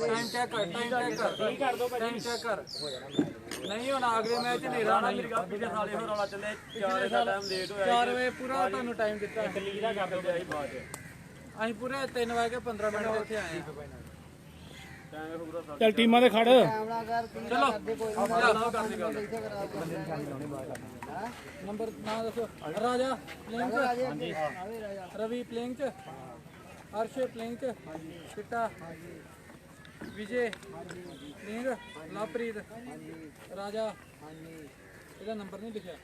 Time check कर time check कर नहीं होना अगले मैच नहीं रहना मेरी गल पिछले साल हो रौला चले 4 बजे टाइम लेट होया 4 बजे पूरा ਤੁਹਾਨੂੰ ਟਾਈਮ ਦਿੱਤਾ ਦਿੱਲੀ ਦਾ ਕਰ ਦਿੰਦੇ ਆਈ ਬਾਅਦ ਅਸੀਂ ਪੂਰੇ 3 ਵਜੇ 15 ਮਿੰਟ ਇੱਥੇ ਆਏ ਚੱਲ ਟੀਮਾਂ ਦੇ ਖੜ ਚਲੋ ਨੰਬਰ ਨਾ ਦੱਸੋ ਰਾਜਾ ਪਲੇਇੰਗ ਚ ਰਵੀ ਪਲੇਇੰਗ ਚ ਅਰਸ਼ ਪਲੇਇੰਗ ਚ ਸਿੱਟਾ ਵਿਜੇ ਪਲੇਇੰਗ ਲਵਪ੍ਰੀਤ ਰਾਜਾ ਇਹਦਾ ਨੰਬਰ ਨਹੀਂ ਲਿਖਿਆ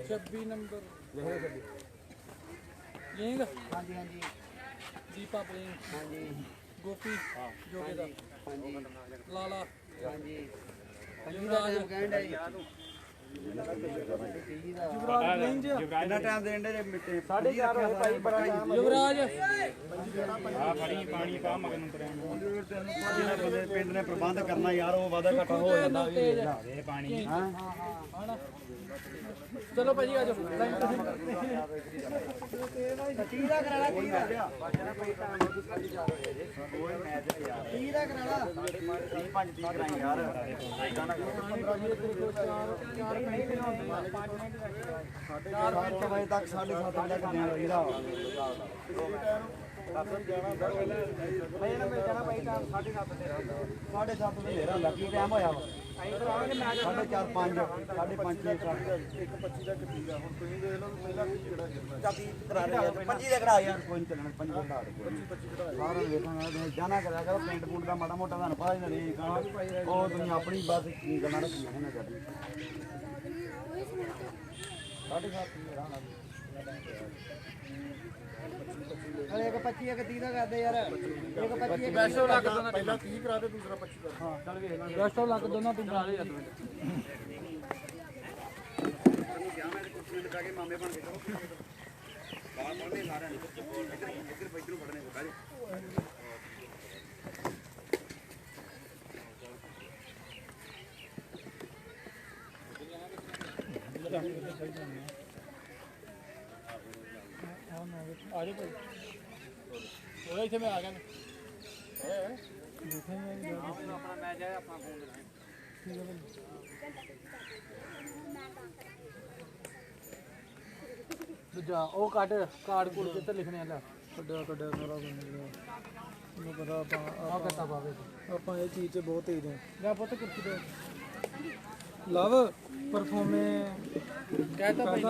26 ਨੰਬਰ ਪਲੇਇੰਗ ਹਾਂਜੀ ਹਾਂਜੀ दीपा प्लेइंग हाँ जी गोपी जोगे दा हाँ जी लाला हाँ जी युवराज कितना टाइम देंगे रे मिट्टे 4:30 होए भाई बड़ा युवराज आ फड़ी पानी पा मगन उतरे पिंड ने प्रबंध करना यार वो वादा घाटा हो जांदा दे पानी हां चलो भाई आ जाओ लाइन तीरा कराला तीरा तीरा कराला 5:30 कराई यार 4 बजे तक 7:30 बजे तक देना हीरा टाइम होया 4:30 5 5:30 चाबी करा रहे 25 दे करा यार कोई चलना 25 करा सारा देखना जाना करा करो पेंट पूंट का माड़ा मोटा थानू पता नहीं ओ दुनिया अपनी बस गल्लां रखियां है ना कदी 7:30 एक 25 एक 30 कर दे यार एक 25 बेस्ट ऑफ लक दोना पहला 30 करा दे दूसरा 25 कर हां चल वेख लांगे बेस्ट ऑफ लक दोना तू करा ले यार क्या मैं कुर्सी में बैठ के मामे बन के बाहर पढ़ने सारे इधर पढ़ने को बैठ आ जाओ भाई इतने में आ गया अपना मैच है अपना फोन दूजा वो कट कार्ड कूड़ के लिखने वाला कड्डा कड्डा सारा ਮੈਨੂੰ ਪਤਾ ਆਪਾਂ ਕਰਤਾ ਪਾਵੇ ਆਪਾਂ ਇਹ ਚੀਜ਼ 'ਚ ਬਹੁਤ ਤੇਜ਼ ਹਾਂ ਲੈ ਪੁੱਤ ਕੁਰਸੀ ਤੇ ਲਵ ਪਰਫਾਰਮੇ ਕਹਿਤਾ ਭਾਈ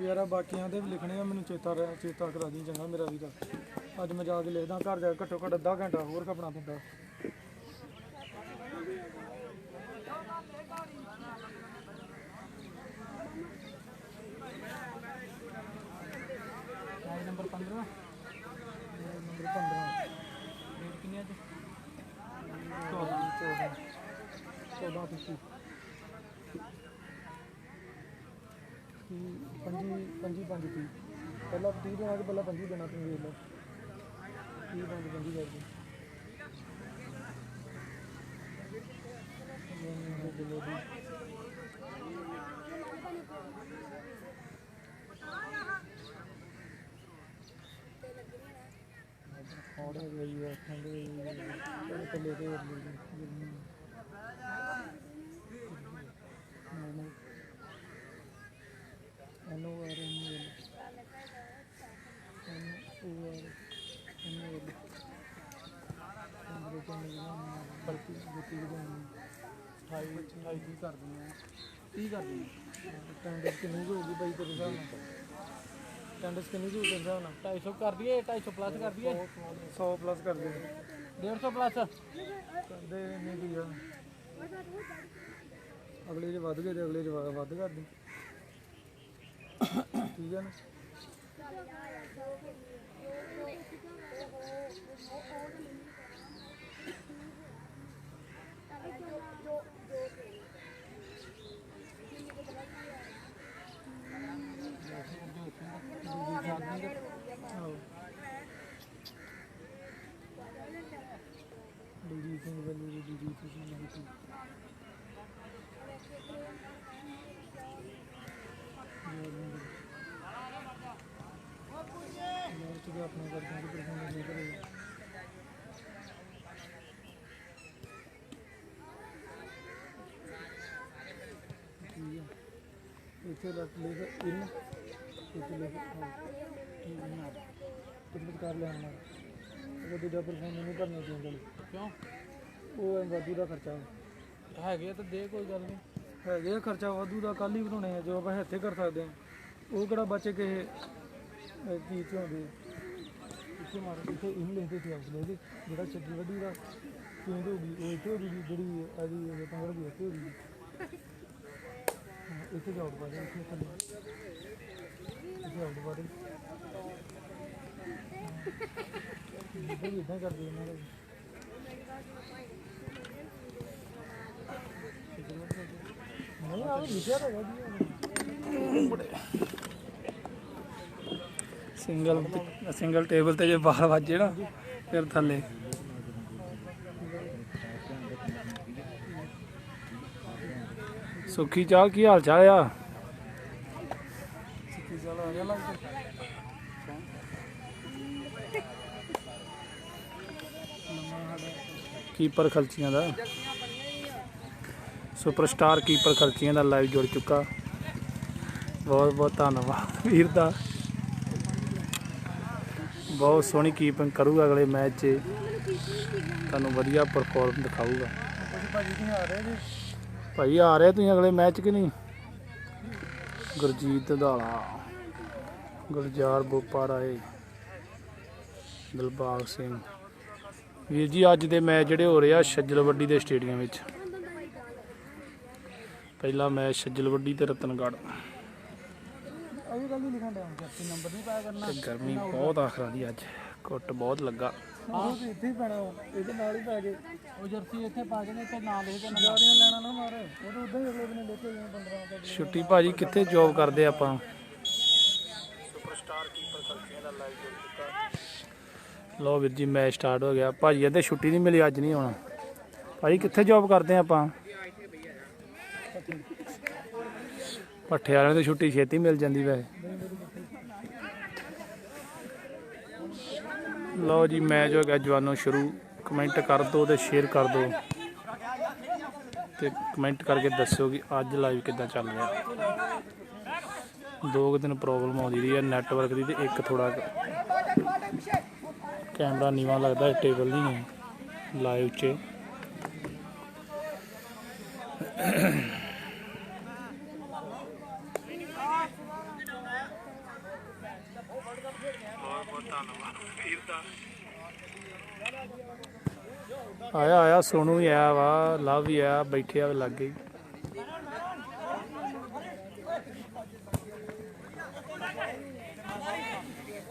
ਯਾਰਾ ਬਾਕੀਆਂ ਦੇ ਵੀ ਲਿਖਣੇ ਆ ਮੈਨੂੰ ਚੇਤਾ ਕਰਾ ਦੀ ਚੰਗਾ ਮੇਰਾ ਵੀਰ ਅੱਜ ਮੈਂ ਜਾ ਕੇ ਲਿਖਦਾ ਘਰ ਜਾ ਕੇ ਘੱਟੋ ਘੱਟ ਅੱਧਾ ਘੰਟਾ ਹੋਰ ਖਪਣਾ ਪੈਂਦਾ नंबर 15 रेट कितने आज 14 पंजी पहला 30 देना कि पहला 25 देना तुम देख लो 30 5 25 कर दो और गई है ठंडे ले दे हेलो यार कर टेंडर कितनी होगी भाई तेरे हिसाब में टेंडर कितनी होगी तेरे हिसाब में 250 कर दिए 250 प्लस कर दिए 100 प्लस कर दिए 150 प्लस कर दे नहीं दिया अगले जो वध गए तो अगले जो वध कर दी ठीक है ना इतने लिख इन इतने लिख कर लेना वो दूजा परफॉर्म नहीं करना चाहिए क्यों वो वाधू का खर्चा है तो दे कोई गल नहीं है खर्चा वाधू का कल ही बनाने जो आप इतने कर सकते हैं वो कड़ा बचे के चीज से आते इतने मार इतने इन लिखते थे हौसले के जो छज्जी वड्डी का चेंज होगी वो इतने होगी जी जी पंद्रह की इतने होगी इतने जाओ पा इतने इतने आउट पा इतना कर दिया नहीं आप लिखा रहेगा सिंगल टेबल ते जो बाल बजे ना फिर थले सुखी चाल की हाल चाल आ कीपर खलचियां दा सुपरस्टार कीपर खलचियां दा लाइव जुड़ चुका बहुत बहुत धन्यवाद वीर दा बहुत सोहनी कीपिंग करूगा अगले मैच च तुहानूं वधिया परफॉर्म दिखाऊगा भाई आ रहे तुसीं अगले मैच कि नहीं गुरजीत धाला गुलजार बोपा राय दिलबाग सिंह वीर जी अज दे मैच जिहड़े हो रहे आ छज्जलवड्डी दे स्टेडियम विच पहला मैच छज्जलवड्डी ते रतनगढ़ गर्मी बहुत आखरा दी अज घुट बहुत लगा छुट्टी भाजी कित्थे जॉब करदे आपां लो वीर जी मैच स्टार्ट हो गया भाजी कहते छुट्टी नहीं मिली अज नहीं होना भाजी कित्थे जॉब करते हैं आपां भट्ठे वाले तो छुट्टी छेती मिल जाती वैसे लो जी मैच हो गया जवानों शुरू कमेंट कर दो तो शेयर कर दो तो कमेंट करके दसो कि अज लाइव किद्दां चल रहा दो दिन प्रॉब्लम आती रही है नैटवर्क की एक थोड़ा कैमरा नीवा लगता है टेबल नहीं लाइव च आया आया सोनू भी आया वा लव भी आया बैठे लग गई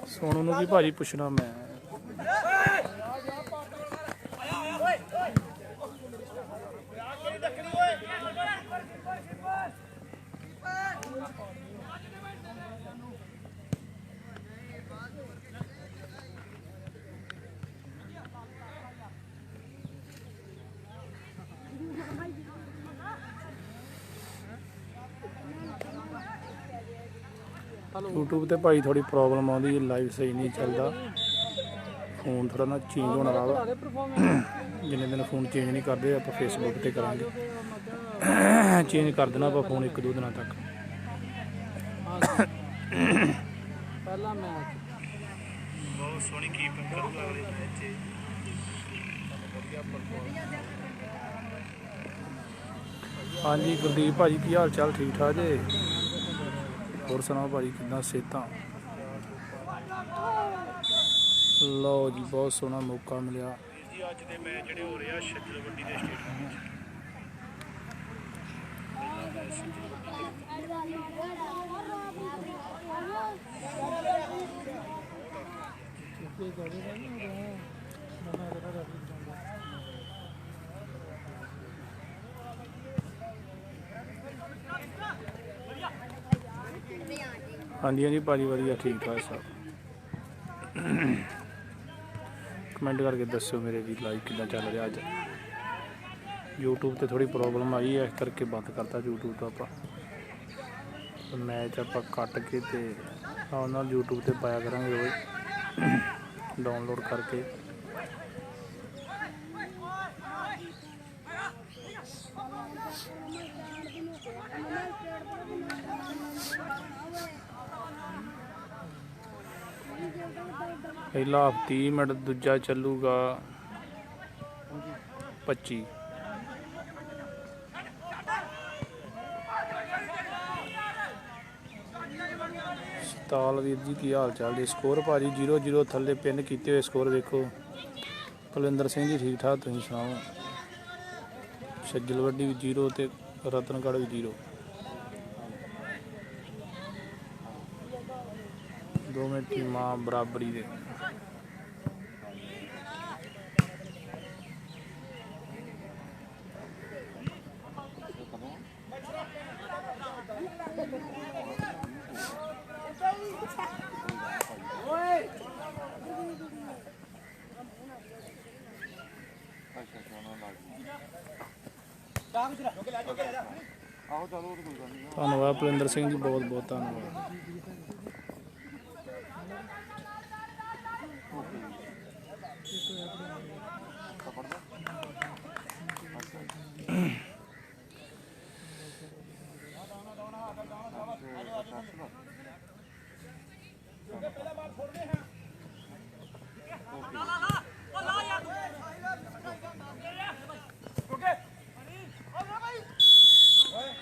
सोनू नूं की भाजी पुछना मैं यूट्यूब ते भाई थोड़ी प्रॉब्लम आती है लाइव सही नहीं चलता फोन थोड़ा ना चेंज होने वाला जिन्ने दिन फोन चेंज नहीं करते आप फेसबुक ते करांगे चेंज कर देना आप फोन एक दो दिन तक पहला मैच बहुत सोहनी कीपिंग करूगा अगले मैच हाँ जी गुरदीप भाजी की हाल चाल ठीक ठाक जे होर सुनाओ भाजी कितना सेहतां लो जी बहुत सोहना मौका मिलिया जी अज दे मैच जिहड़े हो रहे आ छज्जलवड्डी दे स्टेडियम हाँ जी हाँ जी भाजी वधिया ठीक ठाक सब कमेंट करके दसो मेरे भी लाइव कितना चल रहा अज यूट्यूब ते थोड़ी प्रॉब्लम आई है इस करके बंद करता यूट्यूब तो आप मैच आप कट के ते यूट्यूब ते पाया करांगे रोज डाउनलोड करके पहला 30 मिनट, दूजा चलूगा 25। सताल वीर जी की हाल चाल जी? स्कोर भाजी 0-0 थले पिन किए हुए स्कोर देखो। कुलविंदर सिंह जी ठीक ठाक, तुम सुनाओ? छज्जलवड्डी भी 0 ते रतनगढ़ भी 0। दोवें टीमां बराबरी दे। धन्यवाद पुलिंदर सिंह जी, बहुत बहुत धन्यवाद।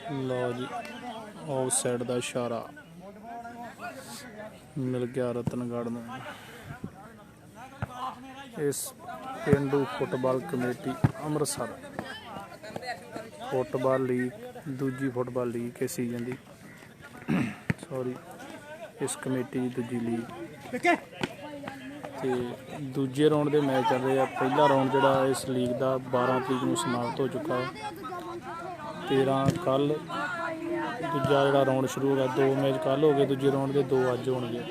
लो जी, आउट साइड का इशारा मिल गया रतनगढ़ में। इस पेंडू football committee Amritsar football league, दूजी फुटबॉल लीग के सीजन की सॉरी इस कमेटी की दूजी लीग ते दूजे राउंड के मैच चल रहे हैं। पहला राउंड जोड़ा इस लीग का 12 तरीक को समाप्त हो चुका, 13 कल। दूजा जोड़ा राउंड शुरू हो गया, 2 मैच कल हो गए दूजे राउंड के, 2 अज हो गए।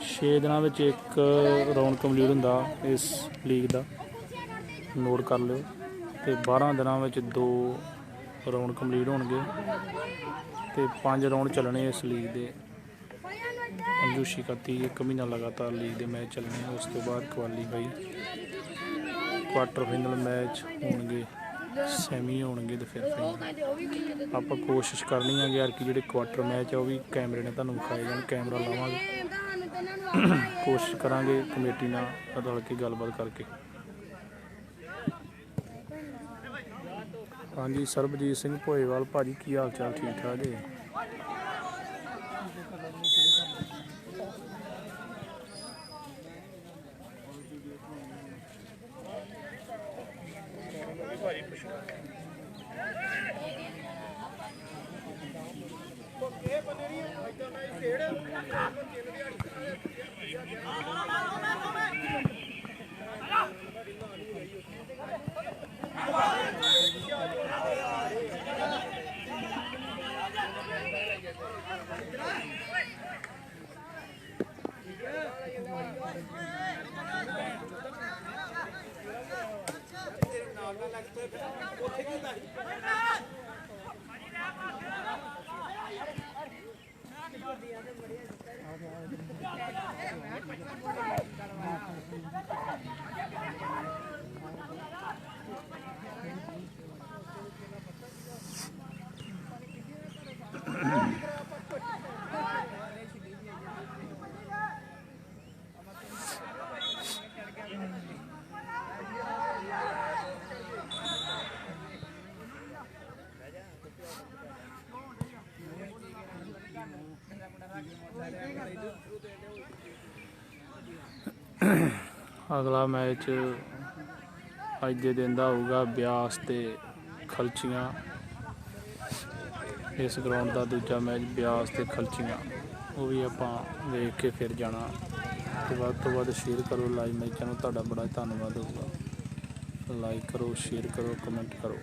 6 दिनों में एक राउंड कंप्लीट होंदा इस लीग का, नोट कर लो। तो 12 दिनों में 2 राउंड कंप्लीट होणगे ते 5 राउंड चलने इस लीग के। पंजू शिकती 1 महीना लगातार लीग के मैच चलने, उस तो बाद क्वालीफाई, क्वार्टर फाइनल मैच होणगे, सैमी होणगे तो फिर फाइनल। आप कोशिश करनी है यार कि जो क्वार्टर मैच है वह भी कैमरे ने तुहानूं विखाए जाण, कैमरा लावांगे, कोशिश करांगे कमेटी नाल रल के गलबात करके। हाँ जी, सरबजीत सिंह भोएवाल भाजी की हाल चाल? ठीक ठाक जी। अगला मैच अज के दिन का होगा ब्यास ते खलचियां। इस ग्राउंड का दूजा मैच ब्यास ते खलचियां, वो भी आप वेख के फिर जाना। तो वध शेयर करो लाइव मैचों में, तुहाडा बड़ा धन्नवाद होगा। लाइक करो, शेयर करो, कमेंट करो।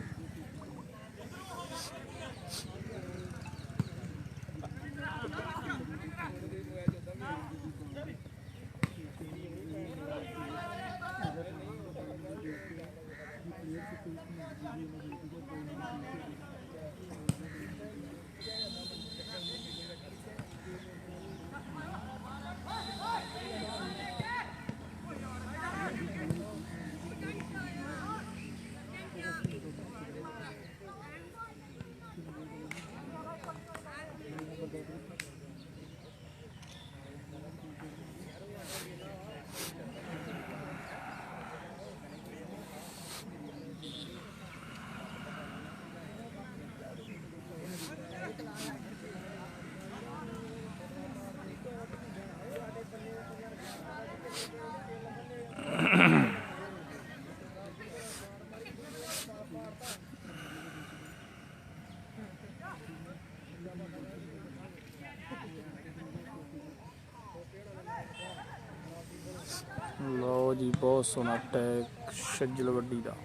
जी बहुत सोहना टैग छज्जल वड्डी का।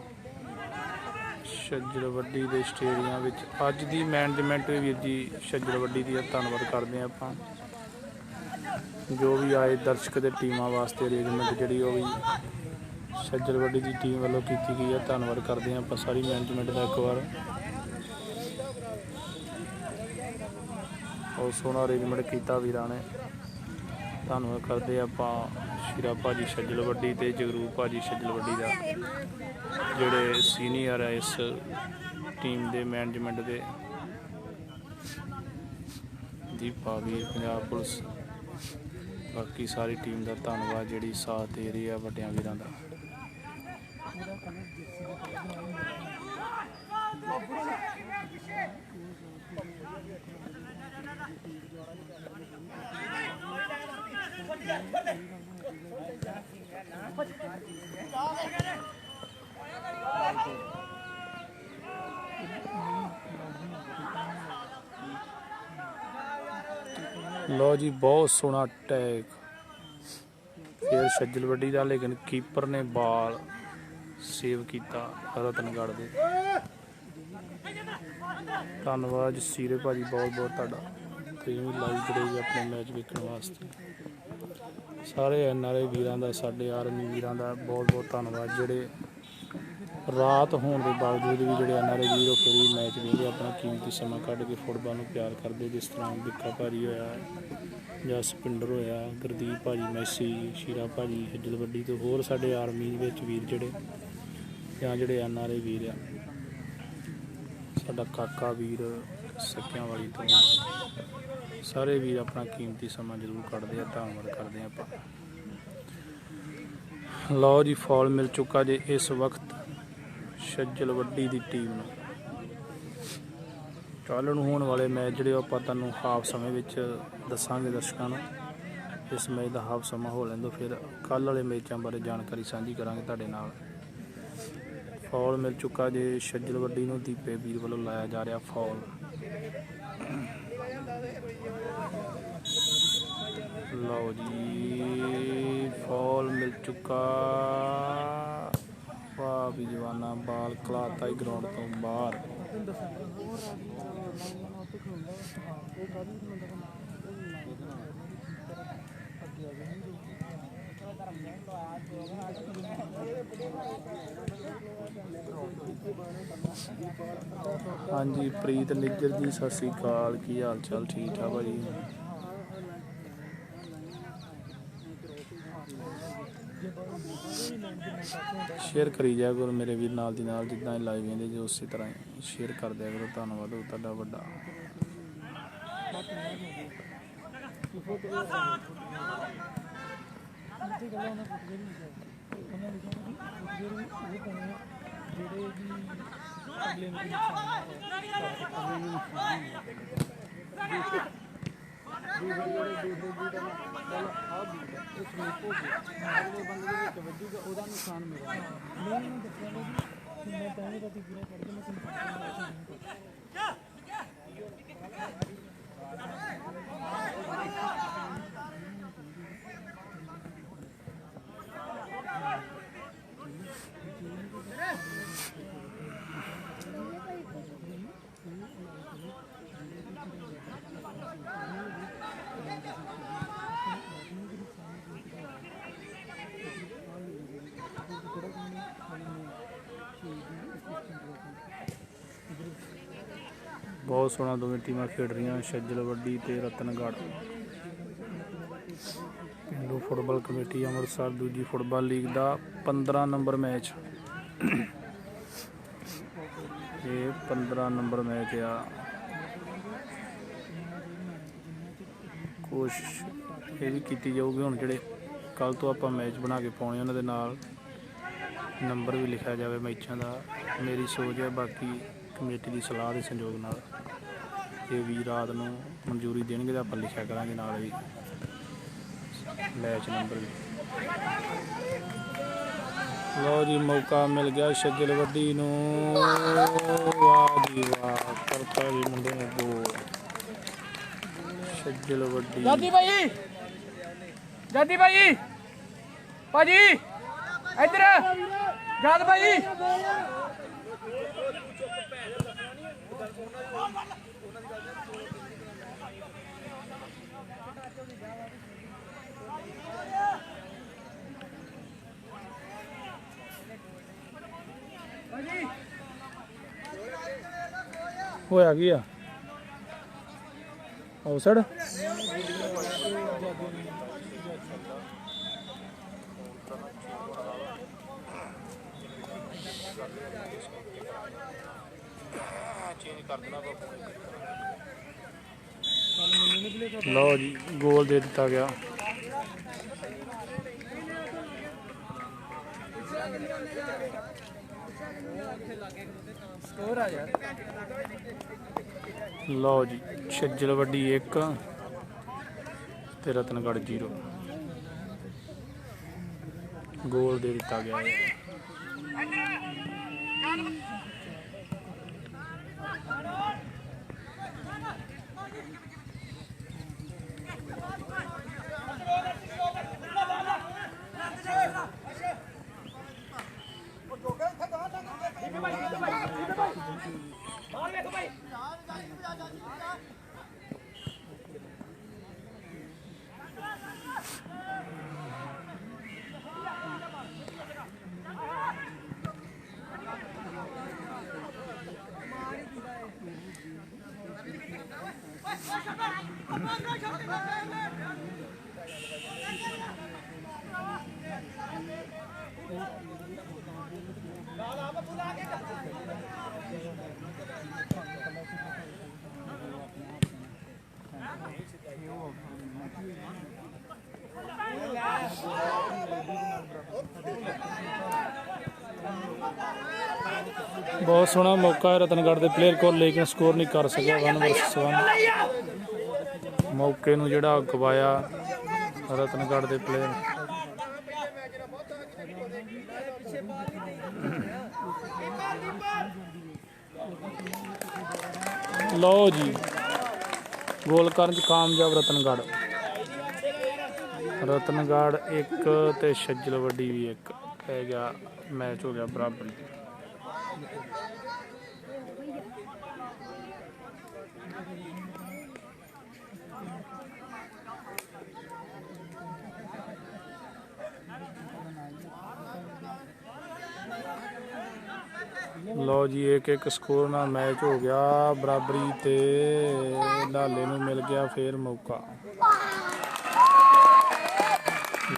छज्जल वड्डी के स्टेडियम में अज की मैनेजमेंट भी वीर जी छज्जल वड्डी की धन्नवाद करते हैं आप, जो भी आए दर्शक के टीमां वास्ते अरेंजमेंट जी भी छज्जल वड्डी की टीम वालों की गई है। धन्नवाद करते हैं आप सारी मैनेजमेंट का एक बार। बहुत सोहना अरेंजमेंट किया वीरां ने। धन्नवाद करते आप शीरा भाजी छज्जल वड्डी ते जगरूप भाजी छज्जल वड्डी का, जोड़े सीनियर है इस टीम के मैनेजमेंट के। दीपा वीर पंजाब पुलिस, बाकी सारी टीम का धन्नवाद जी साथ दे रही है वड्डियां वीरां दा। लो जी बहुत सोहना टैग फिर छज्जल वड्डी का, लेकिन कीपर ने बाल सेव किया रतनगढ़ दे। धन्नवाद सीरे भाजी बहुत बहुत तुहाडा, तुसीं भी लाइव जुड़े अपने मैच वेखण वास्ते। सारे NRA वीरां दा, साडे आर्मी वीरां दा बहुत बहुत धन्नवाद, जिहड़े रात होने के बावजूद भी जोड़े NRA वीर हो फिर भी मैच वेखदे, अपना कीमती समा कढ़ के फुटबॉल नूं प्यार करते। जिस तरह बिक्का भाजी होया, जस पिंडर होया, गुरदीप भाजी मैसी, शीरा भाजी छज्जल वड्डी तो होर साडे आर्मी विच वीर जोड़े जां जोड़े NRA वीर आ, साडा काका वीर सक्कियां वाली तो सारे वीर अपना कीमती समा जरूर कढ़दे आ। धन्नवाद करते हैं आप। लो जी फॉल मिल चुका जे इस वक्त छज्जल वड्डी की टीम नूं। कल नूं होने वाले मैच जिहड़े आपां तुहानूं हाफ समय विच दस्सांगे दर्शकां नूं। इस मैच का हाफ समा हो लैंदो, फिर कल वाले मैचों बारे जानकारी साझी करांगे तुहाडे नाल। फॉल मिल चुका जे छज्जल वड्डी नूं दीपे वीर वालों लाया जा रहा फॉल। लो जी फॉल मिल चुका, वाह भी जवाना बाल खलाता ही ग्राउंड तो बाहर। हाँ जी प्रीत निज्जर जी सत श्री अकाल, की हाल चाल? ठीक ठाक भाजी। शेयर करी जाया करो मेरे वीर नाल दी नाल, जिद्दां लाइव वेंदे जो उसी तरह ही शेयर कर दिया करो। धन्नवाद हो तुहाडा वड्डा। बहुत सोहना दोवें टीमां खेड रही, छज्जल वड्डी ते रतनगढ़। पिंडू फुटबॉल कमेटी अमृतसर दूजी फुटबॉल लीग का 15 नंबर मैच। ये 15 नंबर मैच आ। कोशिश ये भी की जाऊगी हुण जिहड़े कल तो आप मैच बना के पाने उन्हां दे नाल नंबर भी लिखा जाए मैचों का। मेरी सोच है, बाकी कमेटी की सलाह के संयोग नाल ये भी रात को मंजूरी देंगे तो आप लिखा करांगे नाल भी मैच नंबर भी। लो जी मौका मिल गया छज्जल वड्डी नूं, वाह जी वाह करता जी मुंडे ने गोल। छज्जल वड्डी जाती भाई भाजी इधर याद भाई होया की आ आउटसाइड लो जी गोल दे दिता गया। स्कोर आ यार लो जी छज्जल वड्डी 1 ते रतनगढ़ 0 गोल दे दिता गया है। बहुत सोहना मौका है रतनगढ़ के प्लेयर को, लेकिन स्कोर नहीं कर सकिया 1 वर्सेस 1 मौके नूं जिहड़ा गवाया रतनगढ़ के प्लेयर। लो जी गोल करन कामयाब रतनगढ़ 1 ते छज्जल वड्डी भी 1 पै गया। मैच हो गया बराबर। लो जी 1-1 स्कोर ना मैच हो गया बराबरी ते लाले नूं मिल गया फिर मौका।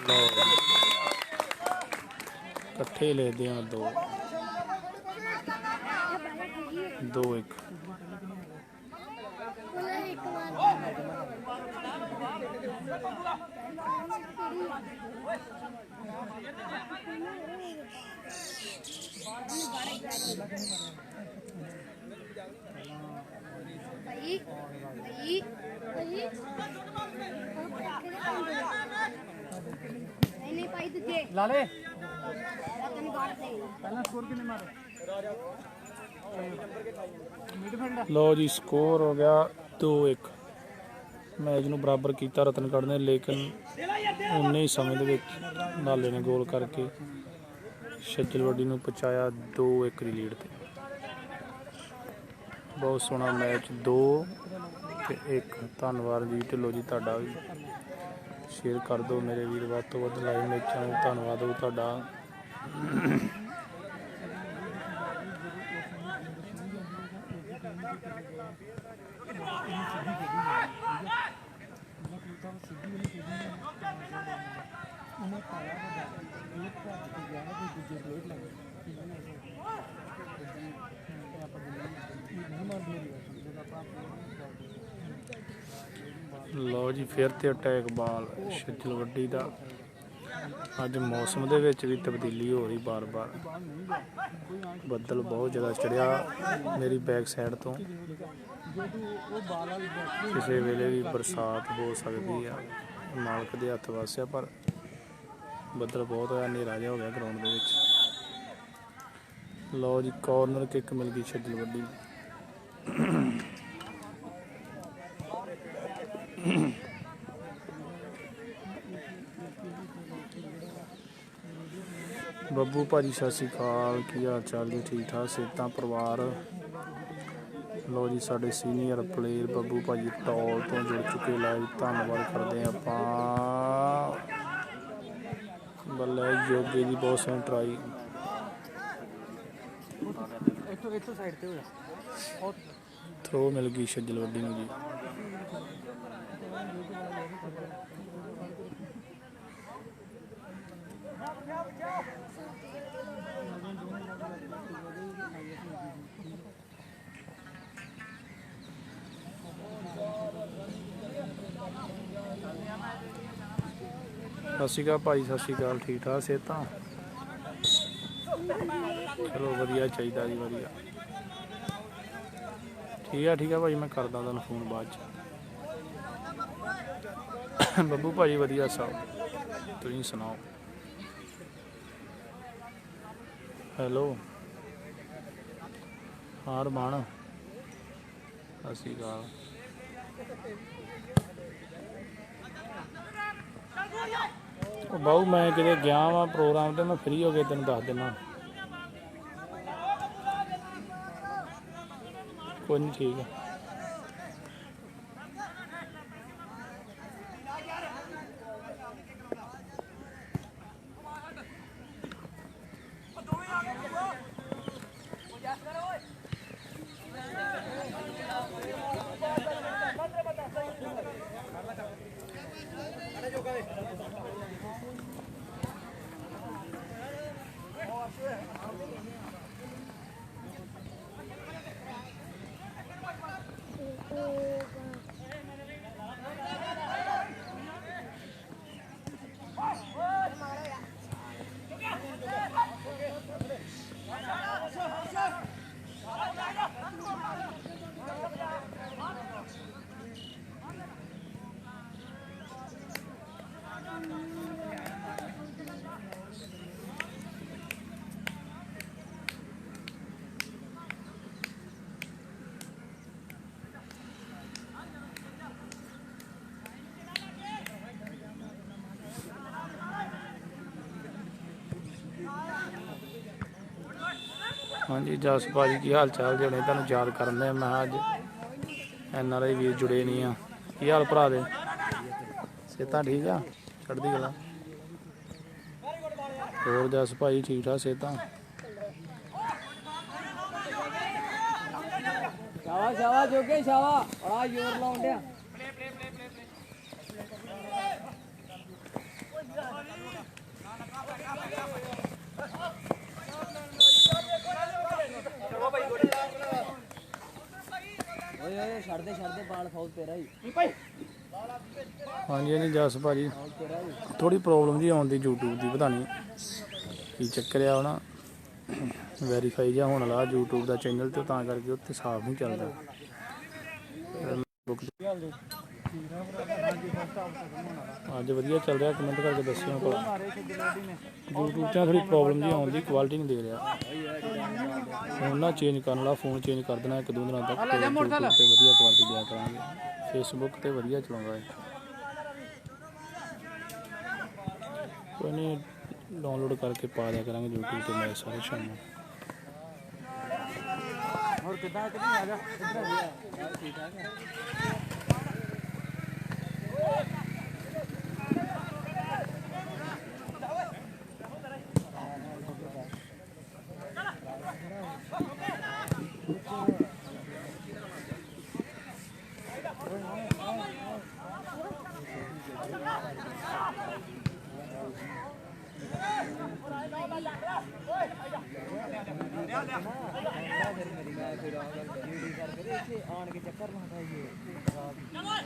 लो कट्ठे लेते हैं 2-1। लाले पहला स्कोर कितने मारे लो जी स्कोर हो गया 2-1। मैच नूं बराबर किया रतनगढ़ ने, लेकिन उन्ने ही समय दे विच लाले ने गोल करके छज्जल वड्डी नूं पहुंचाया 2-1 की लीड ते। बहुत सोहना मैच 2-1। धन्नवाद जी ढिल्लो जी तुहाडा भी शेयर कर दो मेरे वीर वध तो वध लाइव मैचां नूं। धन्नवाद हो तुहाडा। लो जी फिर तो अटैक बाल छज्जल वड्डी दा। अज मौसम दे विच भी तब्दीली हो रही बार बार। बदल बहुत ज़्यादा चढ़िया मेरी बैक साइड तो, किसी वेले भी बरसात हो सकती है। मालक दे हत्थ वस है, पर बदल बहुत होया, हनेरा जिहा हो गया ग्राउंड दे विच। लो जी कॉर्नर किक मिल गई छज्जल वड्डी। ਬੱਬੂ ਭਾਜੀ ਸਤਿ ਸ਼੍ਰੀ ਅਕਾਲ, ਕੀ ਹਾਲ ਚਾਲ ਜੀ? ਠੀਕ ਠਾਕ ਸਿਹਤਾਂ ਪਰਿਵਾਰ? ਲੋ ਜੀ ਸਾਡੇ ਸੀਨੀਅਰ ਪਲੇਅਰ ਬੱਬੂ ਭਾਜੀ ਟੌਲ ਤੋਂ ਜੁੜ ਚੁੱਕੇ, ਲਾਈਵ ਧੰਨਵਾਦ ਕਰਦੇ ਹਾਂ ਆਪਾਂ। ਬੱਲੇ ਯੋਗੇ ਦੀ ਬਹੁਤ ਸੋਹਣੀ ਟਰਾਈ, ਇੱਥੋਂ ਸਾਈਡ ਤੇ ਹੋ ਜਾ। ਥਰੋ ਮਿਲ ਗਈ ਛੱਜਲ ਵੱਡੀ ਨੂੰ ਜੀ। ਸਤਿ ਸ਼੍ਰੀ ਅਕਾਲ ਭਾਈ, ਸਤਿ ਸ਼੍ਰੀ ਅਕਾਲ, ਠੀਕ ਠਾਕ ਸਿਹਤਾਂ? ਚਲੋ ਵਧੀਆ ਚਾਹੀਦਾ ਜੀ, ਵਧੀਆ। ਠੀਕ ਆ ਭਾਈ, ਮੈਂ ਕਰਦਾ ਤੁਹਾਨੂੰ ਫੋਨ ਬਾਅਦ 'ਚ। ਬੱਬੂ ਭਾਜੀ ਵਧੀਆ ਸਭ, ਤੁਸੀਂ ਸੁਣਾਓ? ਹੈਲੋ ਹਾਰ ਬਾਣ, ਸਤਿ ਸ਼੍ਰੀ ਅਕਾਲ। ਉਹ ਬਾਊ ਮੈਂ ਕਿਤੇ ਗਿਆ ਵਾਂ ਪ੍ਰੋਗਰਾਮ ਤੇ, ਮੈਂ ਫ੍ਰੀ ਹੋ ਕੇ ਤੈਨੂੰ ਦੱਸ ਦਿੰਦਾ। ਕੋਈ ਨਹੀਂ, ਠੀਕ ਆ। ਹਾਂਜੀ ਜਸ ਭਾਜੀ ਕੀ ਹਾਲ ਚਾਲ? ਜਿਹੜੇ ਤੁਹਾਨੂੰ ਯਾਦ ਕਰਨ ਦੇ, ਮੈਂ ਅੱਜ NRI ਵੀਰ ਜੁੜੇ ਨਹੀਂ ਆ। ਕੀ ਹਾਲ ਭਰਾ ਦੇ? ਸਿਹਤਾਂ ਠੀਕ ਆ? ਚੜ੍ਹਦੀ ਕਲਾ। ਹੋਰ ਜਸ ਭਾਈ ਠੀਕ ਠਾਕ ਸਿਹਤਾਂ? ਸ਼ਾਵਾ ਸ਼ਾਵਾ ਜੋਗੇ ਸ਼ਾਵਾ, ਬੜਾ ਜ਼ੋਰ ਲਾਉਣ ਡਿਆ। ਓਏ ਛੱਡ ਦੇ ਬਾਲ, ਫਾਉਲ ਤੇਰਾ ਹੀ। ਹਾਂਜੀ ਹਾਂਜੀ ਜਸ ਭਾਜੀ ਥੋੜੀ ਪ੍ਰੋਬਲਮ ਜੀ ਆਉਣ ਦੀ YouTube ਦੀ, ਪਤਾ ਨਹੀਂ ਕੀ ਚੱਕਰ ਆ। ਨਾ ਵੈਰੀਫਾਈ ਜਿਹਾ ਹੋਣ ਵਾਲਾ YouTube ਦਾ ਚੈਨਲ ਤੇ, ਤਾਂ ਕਰਕੇ ਉੱਥੇ ਸਾਫ਼ ਨਹੀਂ ਚੱਲਦਾ। ਅੱਜ ਵਧੀਆ ਚੱਲ ਰਿਹਾ, ਕਮੈਂਟ ਕਰਕੇ ਦੱਸਿਓ ਭਲਾ। YouTube 'ਤੇ ਥੋੜੀ ਪ੍ਰੋਬਲਮ ਜੀ ਆਉਣ ਦੀ, ਕੁਆਲਿਟੀ ਨਹੀਂ ਦੇ ਰਿਹਾ। ਫੋਨ ਨਾ ਚੇਂਜ ਕਰਨ ਵਾਲਾ, ਫੋਨ ਚੇਂਜ ਕਰ ਦੇਣਾ 1-2 ਦਿਨਾਂ ਤੱਕ। YouTube 'ਤੇ ਵਧੀਆ ਕੁਆਲਿਟੀ ਦਿਆ ਕਰਾਂਗੇ। Facebook 'ਤੇ ਵਧੀਆ ਚਲਾਉਂਦਾ ਹੈ। ਕੋਈ ਨਹੀਂ, ਡਾਊਨਲੋਡ ਕਰਕੇ ਪਾ ਦਿਆ ਕਰਾਂਗੇ YouTube 'ਤੇ ਮੈਚ ਸਾਰੇ ਸ਼ਾਮ ਨੂੰ। ਹੋਰ ਕਿੱਦਾਂ ਆ ਜਾ, ਇੱਧਰ ਆ ਜਾ। ਠੀਕ ਠਾਕ ਹੈ। ਆਣ ਕੇ ਚੱਕਰ ਨਾ ਖਾਈਏ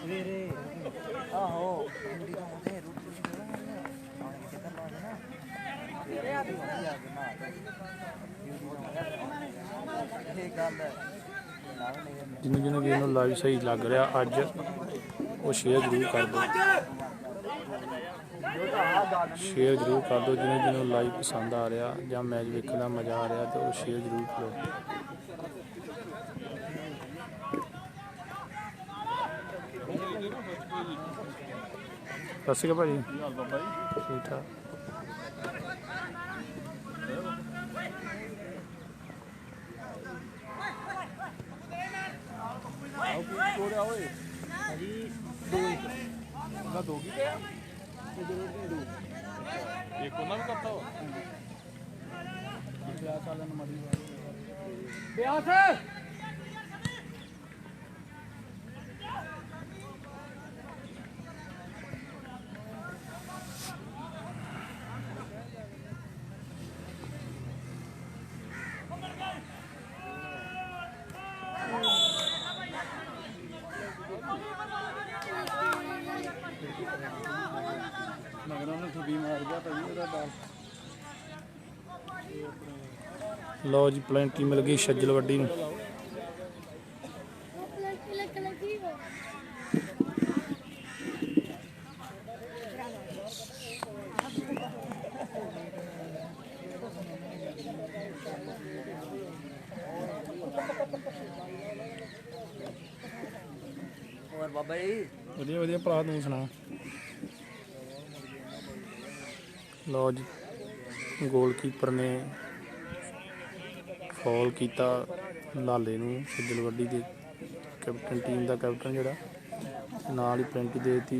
ਸਵੇਰੇ। ਆਹੋ ਮੁੰਡੀ ਤਾਂ ਹੁੰਦੇ ਰੋਟੀ ਆਣ ਕੇ ਚੱਕਰ ਲਾ ਦੇਣਾ ਸਵੇਰੇ ਆ ਕੇ ਨਾ ਇਹ ਗੱਲ ਜਿਹਨੂੰ ਵੀਰ ਨੂੰ ਲਾਈਵ ਸਹੀ ਲੱਗ ਰਿਹਾ ਅੱਜ, ਉਹ ਸ਼ੇਅਰ ਜ਼ਰੂਰ ਕਰ ਦਿਓ। ਸ਼ੇਅਰ ਜ਼ਰੂਰ ਕਰ ਦਿਓ ਜਿਹਨੂੰ ਲਾਈਵ ਪਸੰਦ ਆ ਰਿਹਾ ਜਾਂ ਮੈਚ ਵੇਖਣ ਦਾ ਮਜ਼ਾ ਆ ਰਿਹਾ, ਤੇ ਉਹ ਸ਼ੇਅਰ ਜ਼ਰੂਰ ਕਰੋ। ਸਤਿ ਸ਼੍ਰੀ ਅਕਾਲ ਭਾਜੀ, ਠੀਕ ਠਾਕ। ਰਿਹਾ ਓਏ ਹਾਂਜੀ 2-1 ਉਹਦਾ 2 ਕੀ ਪਿਆ ਇੱਕ ਉਹਨਾਂ ਨੂੰ ਕਰਤਾ ਵਾ ਬਿਆਸ ਵਾਲਿਆਂ ਨੂੰ ਮੜੀ ਬਿਆਸ ਲਓ ਜੀ ਪਲੈਂਟੀ ਮਿਲ ਗਈ ਛੱਜਲ ਵੱਡੀ ਨੂੰ। ਹੋਰ ਬਾਬਾ ਜੀ ਵਧੀਆ ਵਧੀਆ ਭਰਾ ਤੂੰ ਸੁਣਾ। ਲਓ ਜੀ ਗੋਲਕੀਪਰ ਨੇ ਫਾਉਲ ਕੀਤਾ ਲਾਲੇ ਨੂੰ ਛੱਜਲ ਵੱਡੀ ਦੇ ਕੈਪਟਨ ਟੀਮ ਦਾ ਕੈਪਟਨ ਜਿਹੜਾ ਨਾਲ ਹੀ ਪੈਨਲਟੀ ਦੇ ਦਿੱਤੀ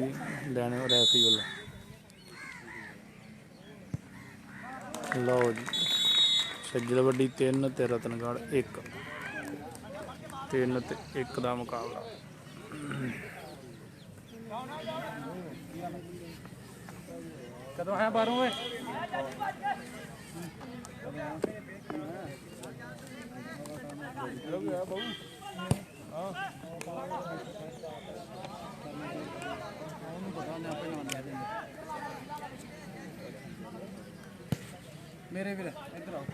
ਲੈਣ ਰੈਫਰੀ ਵੱਲੋਂ। ਲਓ ਜੀ ਛੱਜਲ ਵੱਡੀ 3 ਤੇ ਰਤਨਗੜ੍ਹ 1 3 ਤੇ 1 ਦਾ ਮੁਕਾਬਲਾ। ਕਦੋਂ ਆਇਆ ਬਾਹਰੋਂ ਓਏ ਮੇਰੇ ਵੀਰ ਇੱਧਰ ਆਓ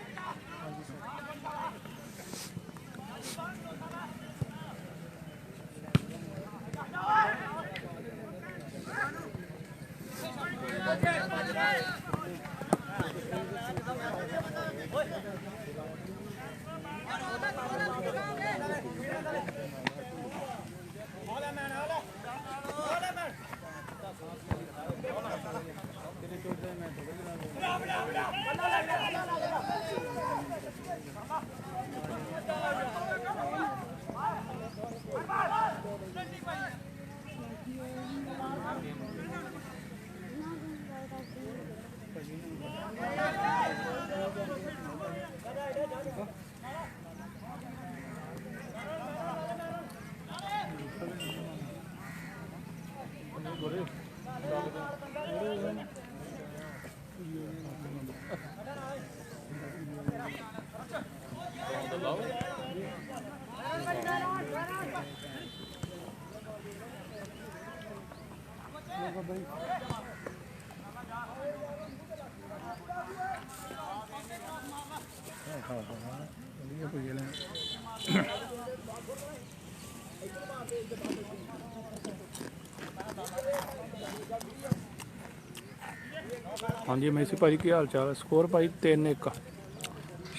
ਹਾਂਜੀ ਮੈਸੀ ਭਾਜੀ ਕੀ ਹਾਲ ਚਾਲ। ਸਕੋਰ ਭਾਈ 3-1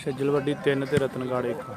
ਛੱਜਲ ਵੱਡੀ 3 ਤੇ ਰਤਨਗੜ੍ਹ 1।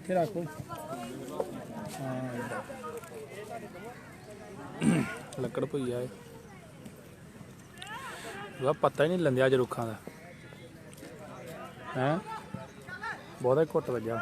ਇੱਥੇ ਰੱਖੋ। ਲੱਕੜ ਭਈਆ ਹੈ ਉਹਦਾ ਪਤਾ ਹੀ ਨਹੀਂ ਲੰਦਿਆ ਅੱਜ ਰੁੱਖਾਂ ਦਾ ਹੈ ਬਹੁਤਾ ਘੁੱਟ ਵੱਜਾ।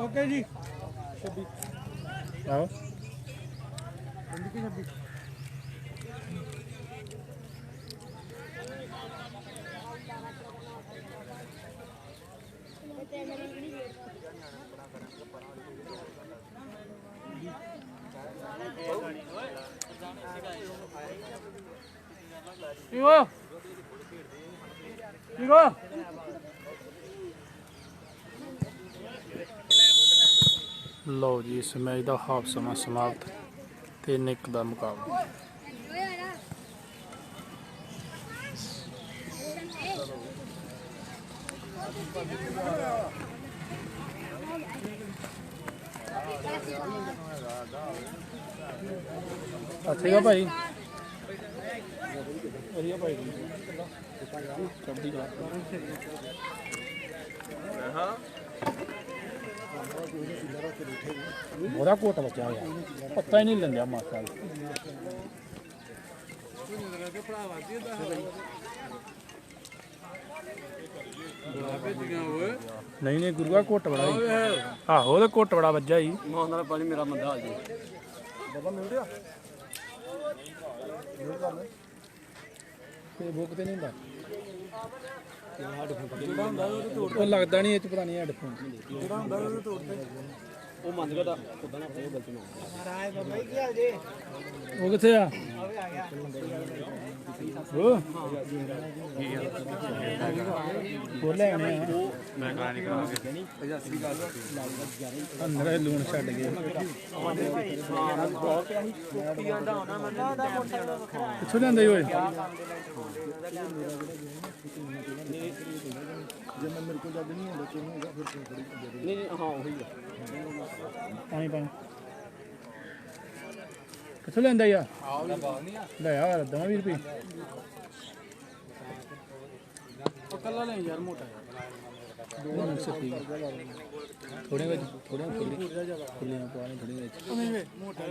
ओके जी 26 ਆਓ बंदी की 26 Igo Igo ਲਓ ਜੀ ਇਸ ਮੈਚ ਦਾ ਹਾਫ ਸਮਾਂ ਸਮਾਪਤ 3-1 ਦਾ ਮੁਕਾਬਲਾ ਅੱਛਾ ਭਾਈ ਵਧੀਆ ਭਾਈ ਚੜ੍ਹਦੀ ਕਲਾ ਉਹਦਾ ਕੋਟ ਬਚਿਆ ਯਾਰ ਪਤਾ ਹੀ ਨਹੀਂ ਲੈਂਦਾ ਮਾਸਾ ਨਹੀਂ ਨਹੀਂ ਗੁਰੂਆ ਘੁੱਟ ਬੜਾ ਆਹੋ ਉਹਦਾ ਘੁੱਟ ਬੜਾ ਵੱਜਾ ਹੀ ਮਾਂ ਨਾਲ ਪਾਣੀ ਮੇਰਾ ਮੰਦਾ ਹਾਲ ਜੀ ਬਾਬਾ ਮਿਲ ਰਿਹਾ ਤੇ ਬੁੱਕ ਤੇ ਨਹੀਂ ਹੁੰਦਾ ਜਿਹੜਾ ਹੁੰਦਾ ਉਹ ਤੋੜ ਉਹ ਲੱਗਦਾ ਨਹੀਂ ਇਹ ਚ ਪੁਰਾਣੀ ਹੈਡਫੋਨ ਜਿਹੜਾ ਹੁੰਦਾ ਉਹ ਤੋੜ ਤੇ ਉਹ ਮੰਨ ਗਿਆ ਤਾਂ ਉਦਾਂ ਨਾ ਉਹ ਗਲਤੀ ਨਾ ਮਹਾਰਾਜ ਬਾਬਾ ਕੀ ਹਾਲ ਜੀ ਉਹ ਕਿੱਥੇ ਆ ਆਵੇ ਆ ਗਿਆ ਉਹ ਬੋਲੇ ਆਣੇ ਆ ਮੈਂ ਕਰਾ ਨਹੀਂ ਕਰਾਂਗੇ ਨਹੀਂ ਅਸਲੀ ਗੱਲ ਅੰਦਰ ਲੂਣ ਛੱਡ ਗਏ ਹਾਂ ਬਹੁਤ ਪਿਆ ਸੀ ਕੁੱਤੀ ਆਂਦਾ ਹੋਣਾ ਮੈਨੂੰ ਦਾ ਮੋਟਰਸਾਈਕਲ ਵੱਖਰਾ ਕਿੱਥੋਂ ਲਿਆਂਦੇ ਓਏ ਜੇ ਮੈਂ ਮੇਰੇ ਕੋਲ ਜਦ ਨਹੀਂ ਹੁੰਦਾ ਕਿਉਂ ਹੋਗਾ ਫਿਰ ਥੋੜੀ ਨਹੀਂ ਹਾਂ ਉਹੀ ਆ ਪਾਣੀ ਪਾਣੀ ਕਿੱਥੋਂ ਲਿਆਂਦਾ ਯਾ ਆਹ ਬਾਗ ਨਹੀਂ ਆ ਲੈ ਆ ਦਵਾਂ 20 ਰੁਪਏ ਉਹ ਕੱਲਾ ਲੈ ਯਾਰ ਮੋਟਾ ਥੋੜੇ ਵਿੱਚ ਥੋੜੇ ਖੁੱਲੀਆਂ ਪਾਣੀ ਥੋੜੀ ਵਿੱਚ ਮੋਟਾ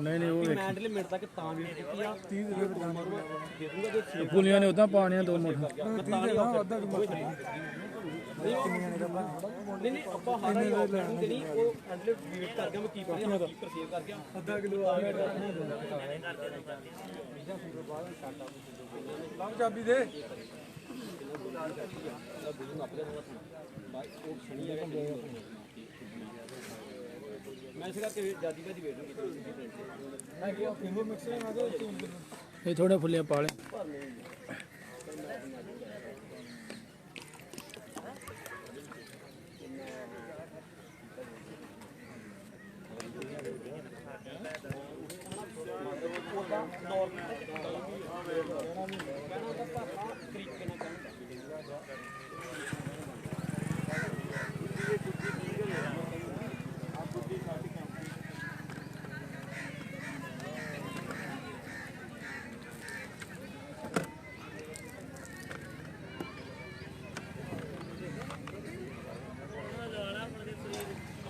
ਨਹੀਂ ਨਹੀਂ ਉਹ ਮੈਂ ਡਲੇ ਮਿੰਟ ਤੱਕ ਤਾਂ ਵੀ ਕੀਤੀ ਆ 30 ਰੁਪਏ ਮਾਰੂਗਾ ਦੇ ਦੂੰਗਾ ਜੇ ਖੁੱਲੀਆਂ ਨੇ ਉਦਾਂ ਪਾਣੀਆਂ ਦੋ ਮੋਟਰ ਅੱਧਾ ਨਹੀਂ ਆਪਾਂ ਹਾਰਾ ਹੀ ਆਫਲਾਈਨ ਤੇ ਨਹੀਂ ਉਹ ਐਂਡਲੇ ਵੇਟ ਕਰ ਗਿਆ ਮੈਂ ਕੀਪਰ ਸੇਵ ਕਰ ਗਿਆ ਅੱਧਾ ਕਿਲੋ ਆ ਲੱਗ ਚਾਬੀ ਦੇ ਮੈਂ ਇਸ ਕਰਕੇ ਜਿਆਦੀ ਭਾਜੀ ਵੇਟ ਨਹੀਂ ਕੀਤੀ ਮੈਂ ਕਿਹਾ ਫਿੰਗਰ ਮਿਕਸਰ ਆ ਗਿਆ ਇਹ ਥੋੜੇ ਫੁੱਲੀਆਂ ਪਾ ਲੈ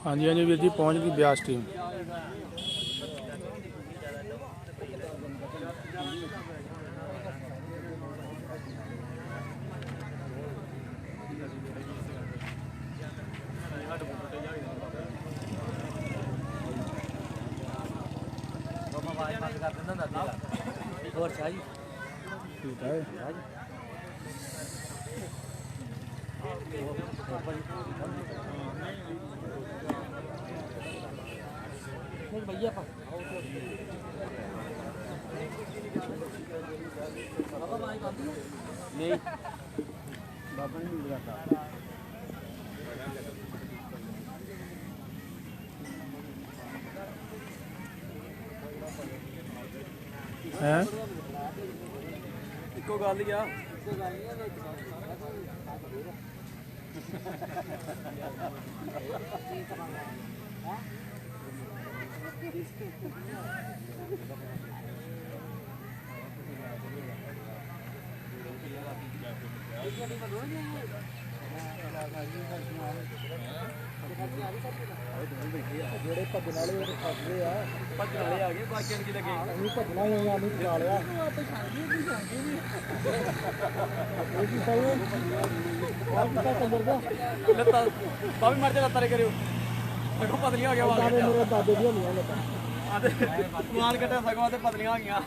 ਹਾਂਜੀ ਹਾਂਜੀ ਵੀਰ ਜੀ ਪਹੁੰਚ ਗਈ ਬਿਆਸ ਟੀਮ ਹੋਰ ਸ਼ਾਹੀ ਠੀਕ ਹੈ नहीं भैया नहीं बाबा नहीं मिल रहा है इको गल ही आ ਜਿਹੜੇ ਭੱਜਣ ਵਾਲੇ ਉਹ ਫਸਦੇ ਆ ਭੱਜਣ ਵਾਲੇ ਆ ਗਏ ਬਾਕੀਆਂ ਨੂੰ ਕੀ ਲੱਗੇ ਅਸੀਂ ਭੱਜਣਾ ਹੀ ਆ ਨਹੀਂ ਪਾ ਲਿਆ ਆਪੇ ਛੱਡਦੇ ਵੀ ਜਾਂਦੇ ਵੀ ਇਹ ਕੀ ਸਹੀ ਆਪ ਕਿਤਾ ਕੰਦਰ ਦਾ ਲੱਤਾਂ ਬਾਵੇਂ ਮਰ ਜਾ ਲੱਤਾਂ ਕਰਿਓ ਸਗੋਂ ਪਤਲੀਆਂ ਹੋ ਗਿਆ ਵਾਲ ਕੱਟਿਆ ਮੇਰੇ ਦਾਦੇ ਦੀਆਂ ਹੁੰਦੀਆਂ ਲੱਤਾਂ ਆਦੇ ਵਾਲ ਕੱਟਿਆ ਸਗੋਂ ਤੇ ਪਤਲੀਆਂ ਹੋ ਗਈਆਂ